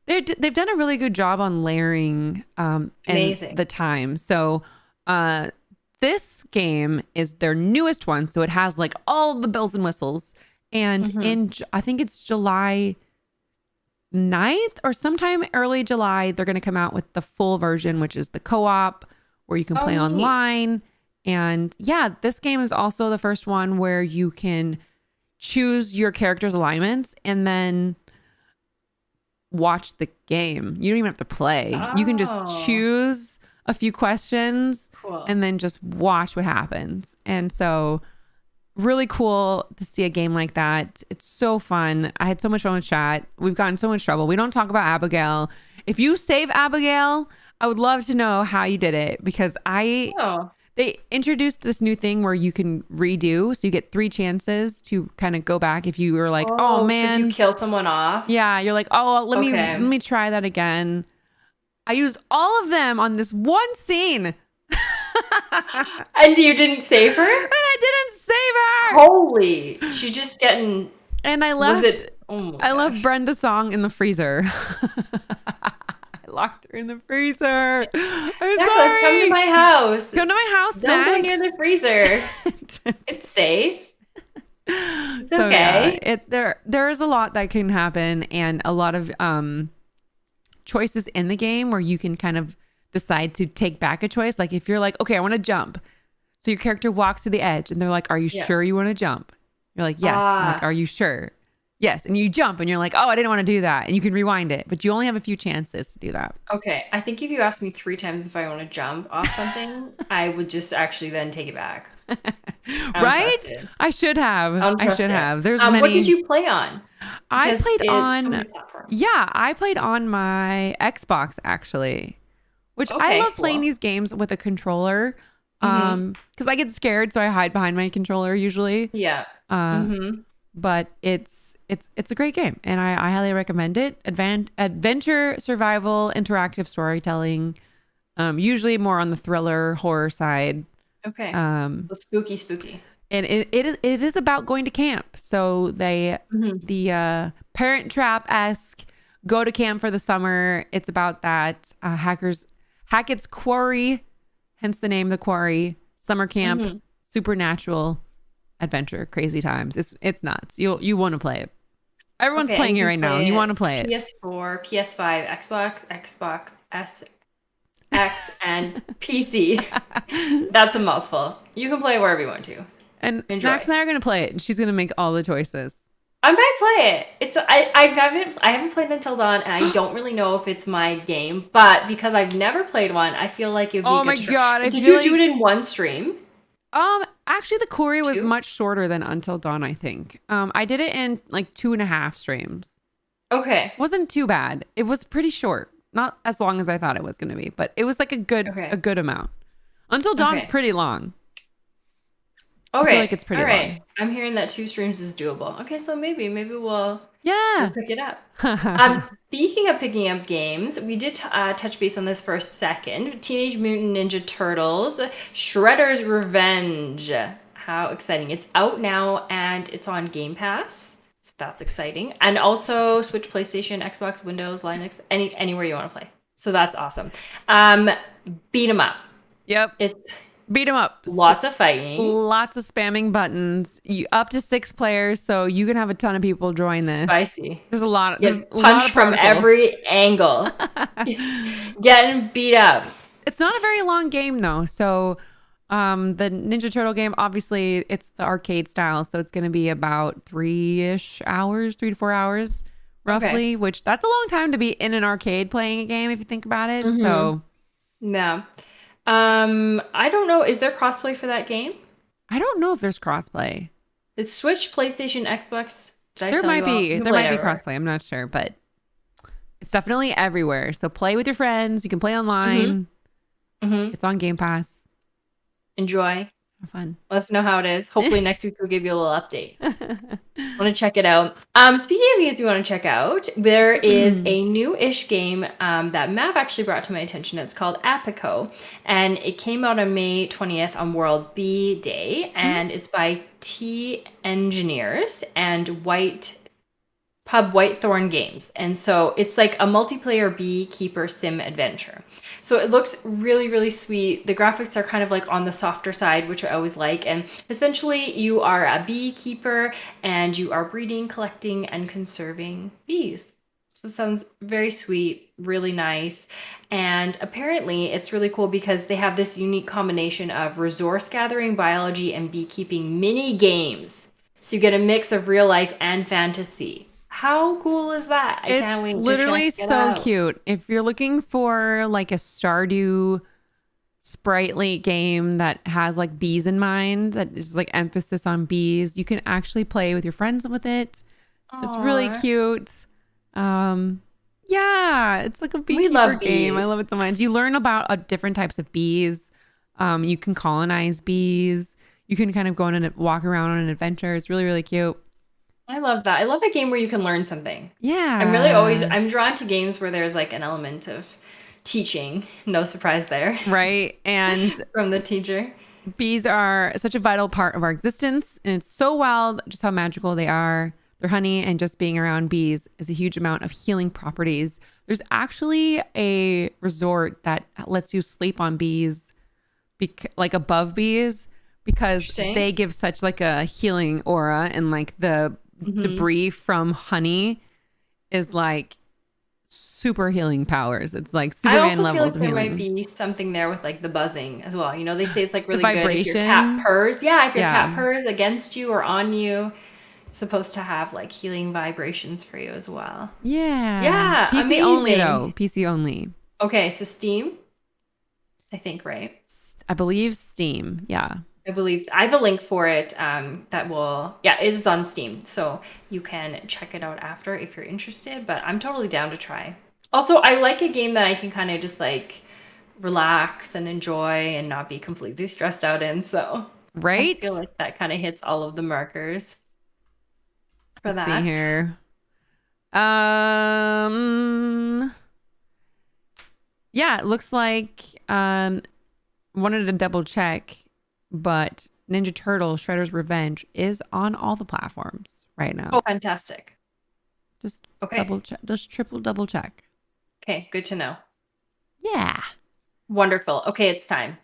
They've done a really good job on layering and the time. So this game is their newest one. So it has like all the bells and whistles. And I think it's July 9th or sometime early July, they're going to come out with the full version, which is the co-op where you can play online. And yeah, this game is also the first one where you can choose your character's alignments and then watch the game. You don't even have to play. You can just choose a few questions and then just watch what happens. And so really cool to see a game like that. It's so fun. I had so much fun with chat. We've gotten so much trouble. We don't talk about Abigail. If you save Abigail, I would love to know how you did it, because they they introduced this new thing where you can redo. So you get 3 chances to kind of go back if you were like, oh man, so if you kill someone off. yeah, you're like, oh, let me try that again. I used all of them on this one scene. And you didn't save her? And I didn't save her. Holy, she's just getting. And I left. I left Brenda's song in the freezer. I locked her in the freezer. I'm sorry. Come to my house. Come to my house. Don't go near the freezer. It's safe. It's so, okay. Yeah, there is a lot that can happen, and a lot of choices in the game where you can kind of decide to take back a choice. Like if you're like, okay, I want to jump. So your character walks to the edge and they're like, are you sure you want to jump? You're like, yes. I'm like, are you sure? Yes. And you jump and you're like, oh, I didn't want to do that. And you can rewind it, but you only have a few chances to do that. Okay. I think if you asked me 3 times if I want to jump off something, I would just actually then take it back. Right? I should have. I should have. There's many. What did you play on? I played on. So many platforms. Yeah, I played on my Xbox actually, which I love playing these games with a controller. Because I get scared, so I hide behind my controller usually. Yeah. But it's a great game, and I highly recommend it. Adventure, survival, interactive storytelling. Usually more on the thriller horror side. Okay. Spooky. And it is about going to camp. So the Parent Trap-esque go to camp for the summer. It's about that Hackett's Quarry, hence the name The Quarry, summer camp, supernatural adventure, crazy times. It's nuts. You want to play it. Everyone's playing it right now. You want to play it. PS4, PS5, Xbox S, X, and PC. That's a mouthful. You can play it wherever you want to. And Snacks and I are going to play it, and she's going to make all the choices. I might play it. I haven't played Until Dawn, and I don't really know if it's my game. But because I've never played one, I feel like it'd be. Oh my god! Did you do it in one stream? Actually, the Quarry was much shorter than Until Dawn. I think. I did it in like 2.5 streams. Okay. Wasn't too bad. It was pretty short. Not as long as I thought it was going to be, but it was like a good amount. Until Dawn's pretty long. Okay. I feel like it's pretty long. I'm hearing that 2 streams is doable. Okay, so maybe we'll pick it up. Speaking of picking up games, we did touch base on this for a second. Teenage Mutant Ninja Turtles, Shredder's Revenge. How exciting. It's out now and it's on Game Pass. So that's exciting. And also Switch, PlayStation, Xbox, Windows, Linux, anywhere you want to play. So that's awesome. Beat 'em up. Yep. It's beat 'em up. Lots of fighting. Lots of spamming buttons. Up to 6 players, so you can have a ton of people join this. Spicy. There's a lot. There's punch from every angle. Getting beat up. It's not a very long game though. So the Ninja Turtle game, obviously it's the arcade style, so it's going to be about 3-ish hours, 3 to 4 hours roughly, which that's a long time to be in an arcade playing a game if you think about it. So no. I don't know. Is there crossplay for that game? I don't know if there's crossplay. It's Switch, PlayStation, Xbox. There might be crossplay. I'm not sure, but it's definitely everywhere. So play with your friends. You can play online. It's on Game Pass. Enjoy. Have fun. Let us know how it is. Hopefully next week we'll give you a little update. Want to check it out. Speaking of games you want to check out, there is a new-ish game that Mav actually brought to my attention. It's called Apico, and it came out on May 20th on World Bee Day, and it's by T Engineers and Whitethorn Games. And so it's like a multiplayer beekeeper sim adventure. So it looks really, really sweet. The graphics are kind of like on the softer side, which I always like. And essentially you are a beekeeper and you are breeding, collecting, and conserving bees. So it sounds very sweet, really nice. And apparently it's really cool because they have this unique combination of resource gathering, biology, and beekeeping mini games. So you get a mix of real life and fantasy. How cool is that? I can't wait to check it out. It's literally so cute. If you're looking for like a Stardew sprightly game that has like bees in mind, that is like emphasis on bees, you can actually play with your friends with it. Aww. It's really cute. Yeah, it's like a beekeeper game. I love it so much. You learn about different types of bees. You can colonize bees. You can kind of go on and walk around on an adventure. It's really, really cute. I love that. I love a game where you can learn something. Yeah. I'm drawn to games where there's like an element of teaching. No surprise there. Right. And From the teacher. bees are such a vital part of our existence. And it's so wild just how magical they are. Their honey and just being around bees is a huge amount of healing properties. There's actually a resort that lets you sleep on bees, like above bees, because they give such like a healing aura, and like the debris from honey is like super healing powers. It's like Superman levels of healing. There might be something there with like the buzzing as well. You know, they say it's like really The good if your cat purrs. Yeah, if your cat purrs against you or on you, it's supposed to have like healing vibrations for you as well. Yeah. PC amazing. only though. PC only. Okay, so Steam, I think, right? I believe Steam. Yeah. I believe I have a link for it it is on Steam. So you can check it out after if you're interested, but I'm totally down to try. Also, I like a game that I can kind of just like relax and enjoy and not be completely stressed out in. So right. I feel like that kind of hits all of the markers for that. Let's see here. Yeah, it looks like wanted to double check, but Ninja Turtle Shredder's Revenge is on all the platforms right now. Oh, fantastic. Just triple double check. Okay, good to know. Yeah. Wonderful. Okay, it's time.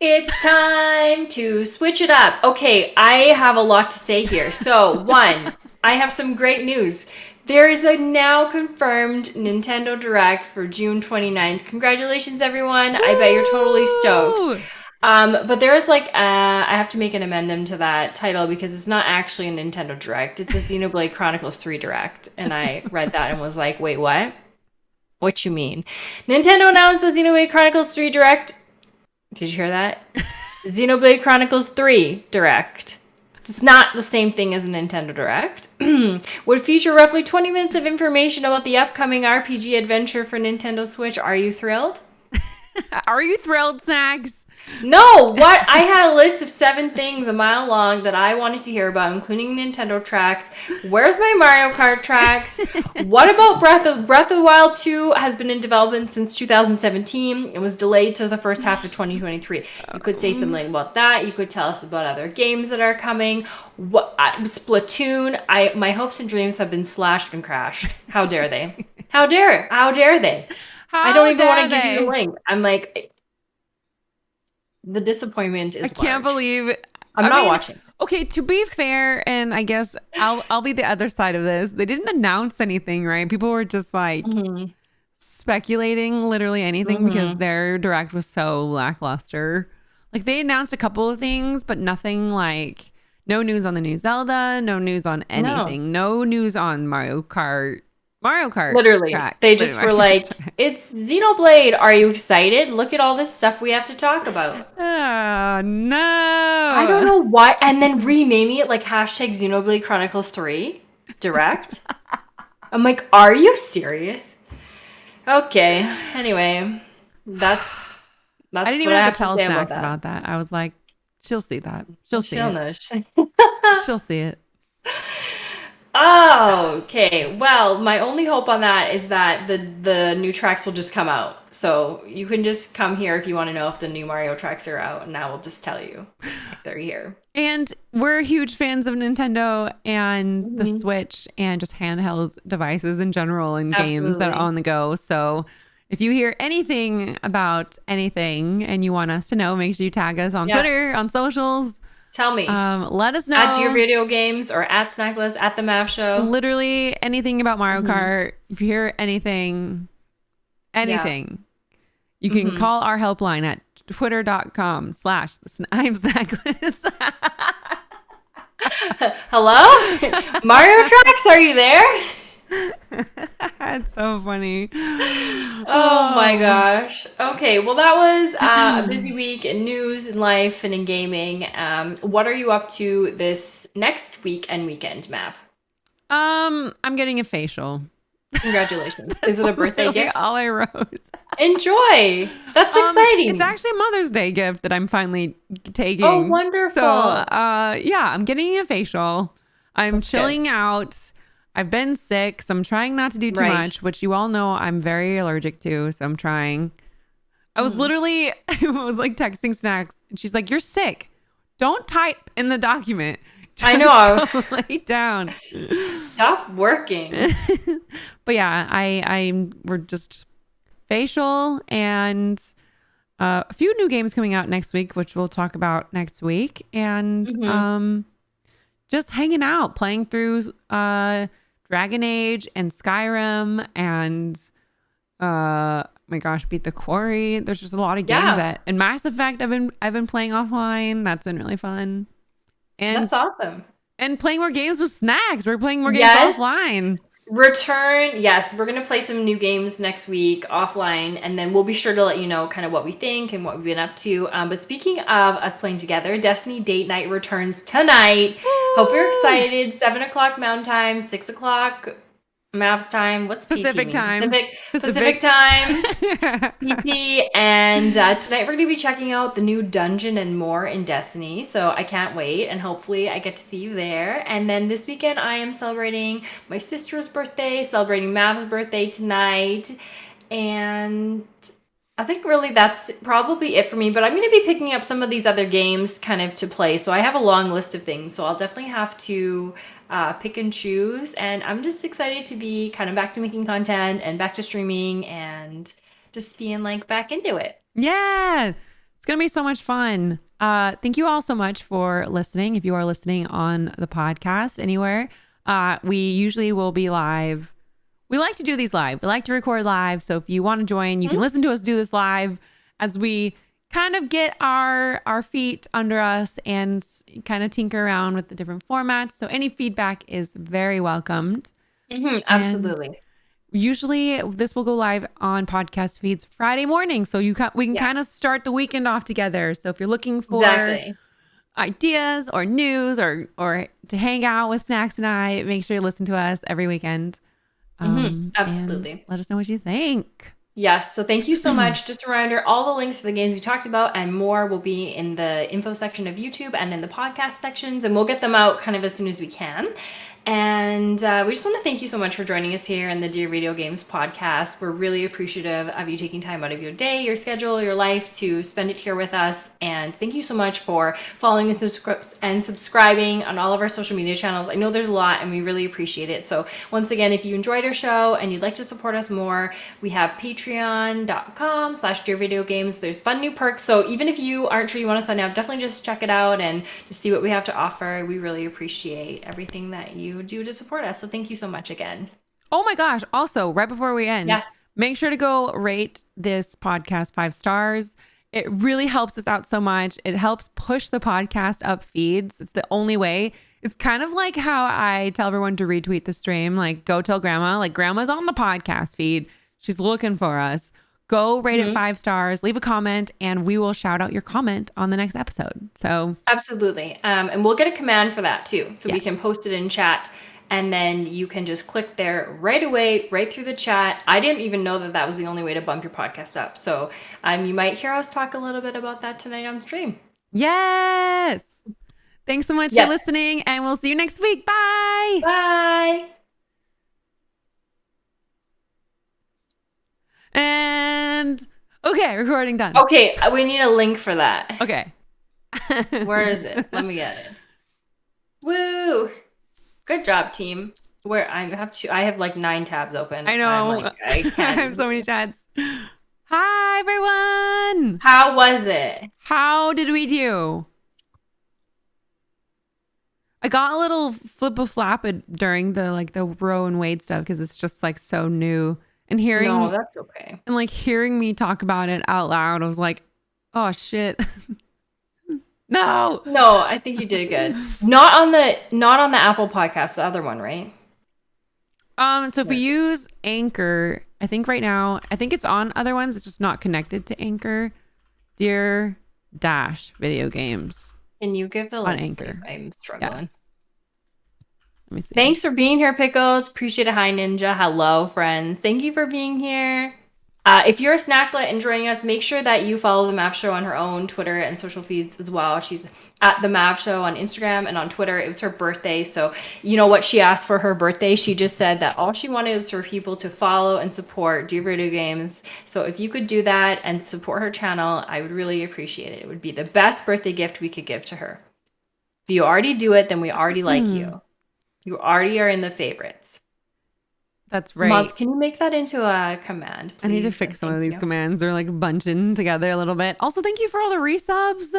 It's time to switch it up. Okay, I have a lot to say here. So, one, I have some great news. There is a now confirmed Nintendo Direct for June 29th. Congratulations, everyone. Woo! I bet you're totally stoked. But there is like, I have to make an amendment to that title because it's not actually a Nintendo Direct. It's a Xenoblade Chronicles 3 Direct. And I read that and was like, wait, what? What you mean? Nintendo announced the Xenoblade Chronicles 3 Direct. Did you hear that? Xenoblade Chronicles 3 Direct. It's not the same thing as a Nintendo Direct. Would feature roughly 20 minutes of information about the upcoming RPG adventure for Nintendo Switch. Are you thrilled? Are you thrilled, Snacks? No, what? I had a list of 7 things a mile long that I wanted to hear about, including Nintendo tracks. Where's my Mario Kart tracks? What about Breath of the Wild 2 has been in development since 2017. It was delayed to the first half of 2023. You could say something about that. You could tell us about other games that are coming. Splatoon. My hopes and dreams have been slashed and crashed. How dare they? How dare they? I don't even want to give you the link. I'm like... The disappointment is I can't believe I'm not watching. Okay, to be fair, and I guess I'll be the other side of this. They didn't announce anything, right? People were just like speculating literally anything because their direct was so lackluster. Like they announced a couple of things, but nothing like no news on the new Zelda, no news on anything, no news on Mario Kart. Literally. They just were like, it's Xenoblade. Are you excited? Look at all this stuff we have to talk about. Oh, no. I don't know why. And then renaming it like hashtag Xenoblade Chronicles 3 Direct. I'm like, are you serious? Okay. Anyway, that's I didn't even have to tell Snacks about that. I was like, she'll see that. She'll see it. She'll see it. Oh, okay. Well, my only hope on that is that the new tracks will just come out. So you can just come here if you want to know if the new Mario tracks are out, and I will just tell you if they're here. And we're huge fans of Nintendo and the Switch and just handheld devices in general and games that are on the go. So if you hear anything about anything and you want us to know, make sure you tag us on Twitter, on socials. Tell me. Let us know. At Dear Video Games or at Snackless, at The Mav Show. Literally anything about Mario Kart. If you hear anything, you can call our helpline at twitter.com/snackless. Hello? Mario Tracks, are you there? That's so funny. Oh my gosh. Okay, well that was a busy week in news and life and in gaming. What are you up to this next week and weekend, Mav? I'm getting a facial. Congratulations. Is it a birthday gift? All I wrote. Enjoy. That's exciting. It's actually a Mother's Day gift that I'm finally taking. Oh, wonderful. So, yeah, I'm getting a facial. I'm That's chilling good. out. I've been sick, so I'm trying not to do too Right. much, which you all know I'm very allergic to. So I'm trying. I was Mm-hmm. literally, I was like texting Snacks, and she's like, "You're sick. Don't type in the document. I know. Just go lay down." Stop working. But yeah, we're just facial and a few new games coming out next week, which we'll talk about next week, and Mhm. just hanging out, playing through Dragon Age and Skyrim and my gosh, Beat the Quarry. There's just a lot of games Yeah. and Mass Effect I've been playing offline. That's been really fun. And That's awesome. and playing more games with Snacks. We're playing more games Yes. offline. Return. Yes, we're going to play some new games next week offline, and then we'll be sure to let you know kind of what we think and what we've been up to. But speaking of us playing together, Destiny Date Night returns tonight. Hope you're excited. 7 o'clock Mountain Time, 6 o'clock Mavs time. What's PT Pacific mean? time. Pacific time. PT. And tonight we're going to be checking out the new Dungeon and More in Destiny. So I can't wait. And hopefully I get to see you there. And then this weekend I am celebrating my sister's birthday, celebrating Mav's birthday tonight. And I think really that's probably it for me. But I'm going to be picking up some of these other games kind of to play. So I have a long list of things. So I'll definitely have to pick and choose. And I'm just excited to be kind of back to making content and back to streaming and just being like back into it. Yeah, it's going to be so much fun. Thank you all so much for listening. If you are listening on the podcast anywhere, we usually will be live. We like to do these live. We like to record live. So if you want to join, you can listen to us do this live as we kind of get our feet under us and kind of tinker around with the different formats. So any feedback is very welcomed. Absolutely. Usually this will go live on podcast feeds Friday morning. So we can kind of start the weekend off together. So if you're looking for ideas or news or to hang out with Snacks and I, make sure you listen to us every weekend. Absolutely. Let us know what you think. Yes. So thank you so much. Just a reminder, all the links for the games we talked about and more will be in the info section of YouTube and in the podcast sections, and we'll get them out kind of as soon as we can. And we just want to thank you so much for joining us here in the Dear Video Games podcast. We're really appreciative of you taking time out of your day, your schedule, your life to spend it here with us. And thank you so much for following and subscribing on all of our social media channels. I know there's a lot and we really appreciate it. So once again, if you enjoyed our show and you'd like to support us more, we have patreon.com/dearvideogames. There's fun new perks. So even if you aren't sure you want to sign up, definitely just check it out and just see what we have to offer. We really appreciate everything that you do to support us. So thank you so much again. Oh my gosh. Also, right before we end, Yes. make sure to go rate this podcast 5 stars. It really helps us out so much. It helps push the podcast up feeds. It's the only way. It's kind of like how I tell everyone to retweet the stream, like go tell grandma, like grandma's on the podcast feed. She's looking for us. Go rate it 5 stars, leave a comment, and we will shout out your comment on the next episode. So absolutely. And we'll get a command for that too. So we can post it in chat and then you can just click there right away, right through the chat. I didn't even know that that was the only way to bump your podcast up. So you might hear us talk a little bit about that tonight on stream. Yes. Thanks so much for listening, and we'll see you next week. Bye. Bye. And okay, recording done. Okay, we need a link for that. Okay. Where is it? Let me get it. Woo! Good job, team. Where I have like 9 tabs open. I know. I can't. I have so many chats. Hi everyone. How was it? How did we do? I got a little flip during the Roe and Wade stuff because it's just like so new. And No, that's okay. And like hearing me talk about it out loud, I was like, oh shit. No, I think you did good. Not on the Apple podcast, the other one, right? So if we use Anchor, I think right now, I think it's on other ones. It's just not connected to Anchor. Dear Video Games. Can you give the link, on Anchor? Please? I'm struggling. Yeah. Let me see. Thanks for being here, Pickles. Appreciate it. Hi, Ninja. Hello, friends. Thank you for being here. If you're a snacklet and joining us, make sure that you follow the Mav Show on her own Twitter and social feeds as well. She's at the Mav Show on Instagram and on Twitter. It was her birthday, so you know what she asked for her birthday? She just said that all she wanted was for people to follow and support Do Video Games. So if you could do that and support her channel, I would really appreciate it. It would be the best birthday gift we could give to her. If you already do it, then we already like you. You already are in the favorites. That's right. Mods, can you make that into a command, please? I need to fix some of these commands. They're like bunching together a little bit. Also, thank you for all the resubs.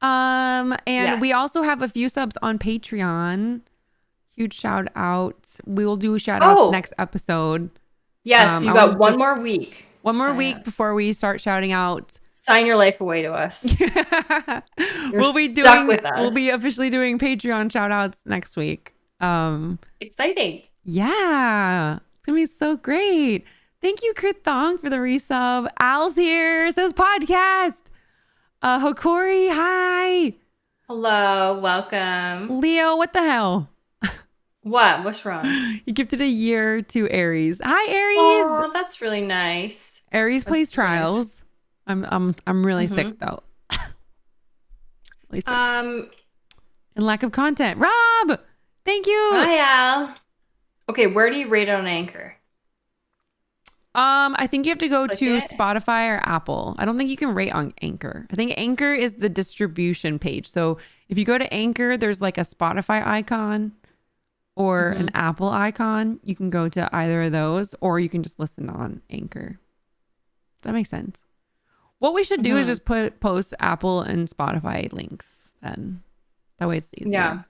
And we also have a few subs on Patreon. Huge shout out. We will do shout outs next episode. Yes, you got one more week. One more week before we start shouting out. Sign your life away to us. We'll be officially doing Patreon shout outs next week. Exciting. Yeah, it's gonna be so great. Thank you, Crit Thong, for the resub. Al's here, says podcast. Hokori, hi. Hello, welcome. Leo, what the hell? What? What's wrong? You gifted a year to Aries. Hi, Aries. Oh, that's really nice. Aries plays Trials. Nice. I'm really sick though. Really sick. And lack of content. Rob, thank you. Hi, Al. Okay, where do you rate it on Anchor? I think you have to go to Spotify or Apple. I don't think you can rate on Anchor. I think Anchor is the distribution page. So if you go to Anchor, there's like a Spotify icon or an Apple icon. You can go to either of those, or you can just listen on Anchor. Does that make sense? What we should do is just post Apple and Spotify links then. That way it's easier. Yeah.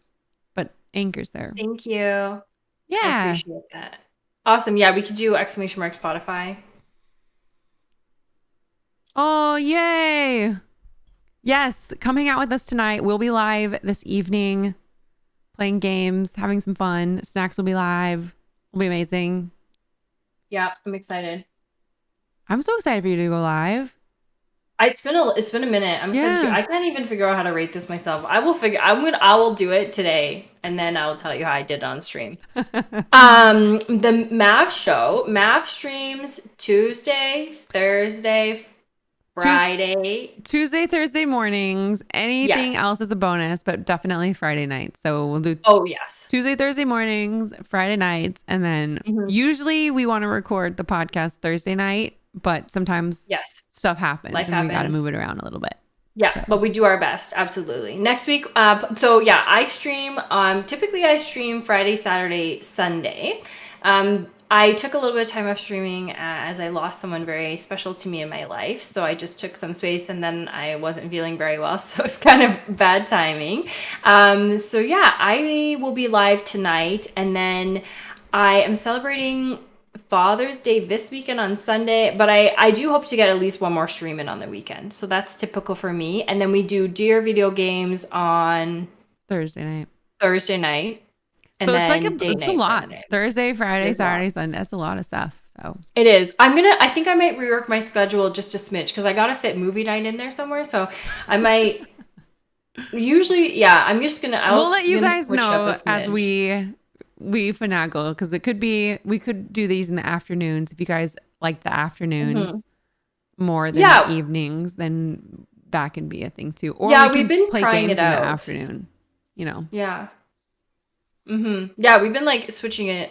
But Anchor's there. Thank you. Yeah. I appreciate that. Awesome. Yeah, we could do ! Spotify. Oh, yay. Yes, come hang out with us tonight. We'll be live this evening, playing games, having some fun. Snacks will be live. It'll be amazing. Yeah, I'm excited. I'm so excited for you to go live. It's been a minute. I'm excited too. I can't even figure out how to rate this myself. I will do it today, and then I will tell you how I did on stream. The Mav streams Tuesday, Thursday, Friday. Tuesday, Thursday mornings. Anything else is a bonus, but definitely Friday nights. So we'll do Tuesday, Thursday mornings, Friday nights, and then usually we want to record the podcast Thursday night. But sometimes stuff happens and we got to move it around a little bit. Yeah, so. But we do our best. Absolutely. Next week. I stream. Typically I stream Friday, Saturday, Sunday. I took a little bit of time off streaming as I lost someone very special to me in my life. So I just took some space, and then I wasn't feeling very well. So it's kind of bad timing. I will be live tonight, and then I am celebrating Father's Day this weekend on Sunday, but I do hope to get at least one more stream in on the weekend. So that's typical for me. And then we do Dear Video Games on Thursday night. And so it's a lot. Sunday. Thursday, Friday, Saturday, Sunday. That's a lot of stuff. So it is. I think I might rework my schedule just a smidge because I gotta fit movie night in there somewhere. So I might usually, I'm just gonna. We'll let you guys know as we finagle, because we could do these in the afternoons. If you guys like the afternoons more than the evenings, then that can be a thing too. Or we've been play trying games it out in the afternoon. Yeah. Yeah, we've been like switching it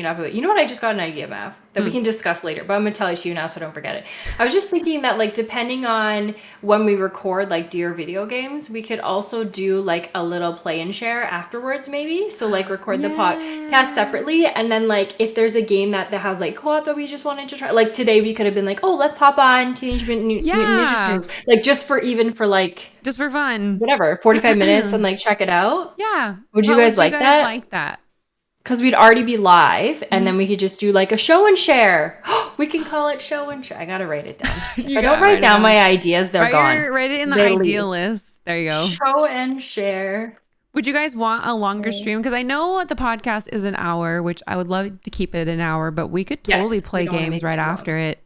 up a bit. You know what? I just got an idea, Mav, that we can discuss later, but I'm gonna tell it to you now so I don't forget it. I was just thinking that like depending on when we record like Dear Video Games, we could also do like a little play and share afterwards, maybe. So like record the podcast separately, and then like if there's a game that has like co-op that we just wanted to try, like today we could have been like, oh, let's hop on Teenage Mutant Ninja Turtles, like just for fun, whatever, 45 minutes and like check it out. Yeah. Would you guys like that? Because we'd already be live, and then we could just do like a show and share. We can call it show and share. I gotta write it down. If I don't write down my ideas, they're gone. Write it in the idea list. There you go. Show and share. Would you guys want a longer stream? Because I know the podcast is an hour, which I would love to keep it an hour, but we could totally play games right after it.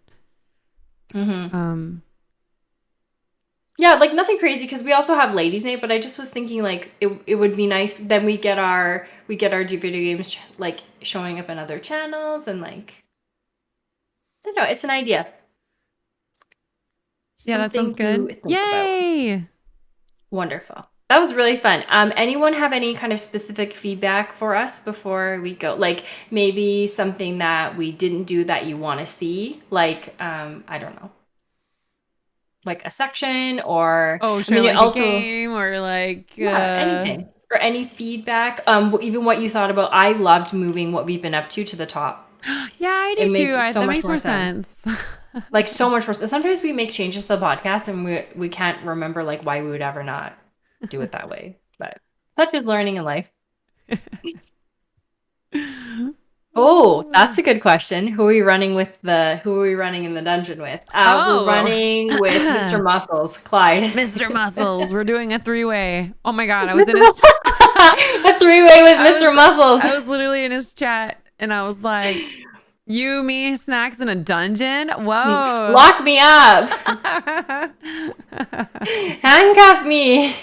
Yeah, like nothing crazy because we also have ladies' night, but I just was thinking like it would be nice. Then we get our Do Video Games like showing up in other channels, and like I don't know, it's an idea. Yeah, that sounds Something good. to think about. Yay! Wonderful. That was really fun. Anyone have any kind of specific feedback for us before we go? Like maybe something that we didn't do that you want to see? Like, I don't know, like a section or Oh, I sure, mean, like also a game or like yeah, anything or any feedback. Even what you thought about. I loved moving what we've been up to the top. yeah, I do It too. made so That much makes more more sense. sense. Like so much more. Sometimes we make changes to the podcast and we can't remember like why we would ever not do it that way. But such is learning in life. Oh, that's a good question. Who are we running in the dungeon with? We're Oh. running with Mr. Muscles, Clyde. Mr. Muscles. We're doing a 3-way. Oh my god, I was in his A 3-way with Mr. Muscles. I was literally in his chat and I was like, you, me, Snacks in a dungeon? Whoa. Lock me up. Handcuff me.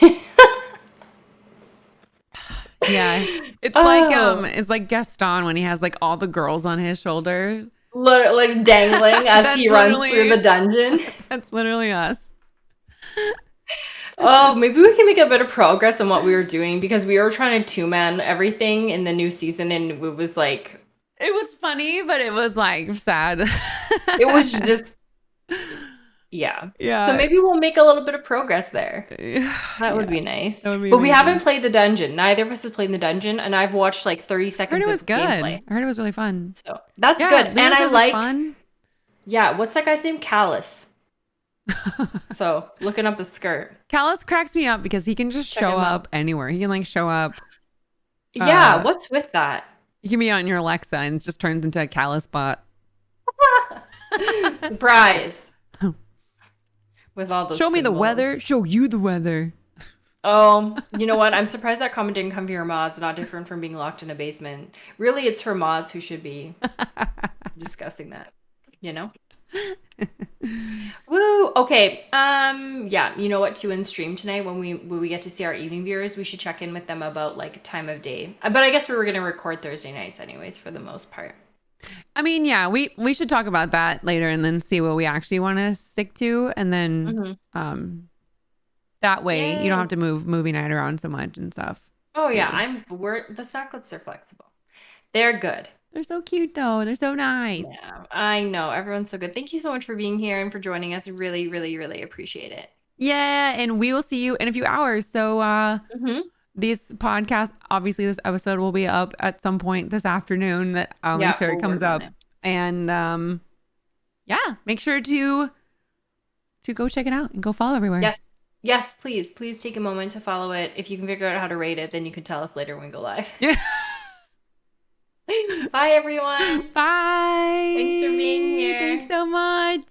Yeah. It's like Gaston when he has like all the girls on his shoulder. Literally like dangling as he runs through the dungeon. That's literally us. Oh, maybe we can make a bit of progress on what we were doing because we were trying to two-man everything in the new season and it was like it was funny, but it was like sad. It was just yeah. Yeah. So maybe we'll make a little bit of progress there. That would be nice. But we haven't played the dungeon. Neither of us have played the dungeon, and I've watched like 30 seconds I heard it was of good. gameplay. I heard it was really fun. So that's good. And I like fun. Yeah, what's that guy's name? Callus. So looking up his skirt. Callus cracks me up because he can just show up anywhere. He can like show up. Yeah, what's with that? You can be on your Alexa and it just turns into a Callus bot. Surprise. With all those show me the symbols. weather. Show you the weather. Oh, you know what? I'm surprised that comment didn't come for your mods. Not different from being locked in a basement. Really, it's for mods who should be discussing that. You know? Woo. Okay. Yeah. You know what? To in stream tonight when we get to see our evening viewers, we should check in with them about like time of day. But I guess we were gonna record Thursday nights anyways for the most part. I mean, yeah, we should talk about that later and then see what we actually want to stick to, and then that way you don't have to move movie night around so much and stuff. Oh yeah, the Stacklets are flexible. They're good. They're so cute though. They're so nice. Yeah, I know. Everyone's so good. Thank you so much for being here and for joining us. Really, really, really appreciate it. Yeah, and we will see you in a few hours. So this podcast, obviously this episode will be up at some point this afternoon. That I'll make sure it comes up. And yeah, make sure to go check it out and go follow everywhere. Yes, please take a moment to follow it. If you can figure out how to rate it, then you can tell us later when we go live. Yeah. Bye everyone. Bye. Thanks for being here. Thanks so much.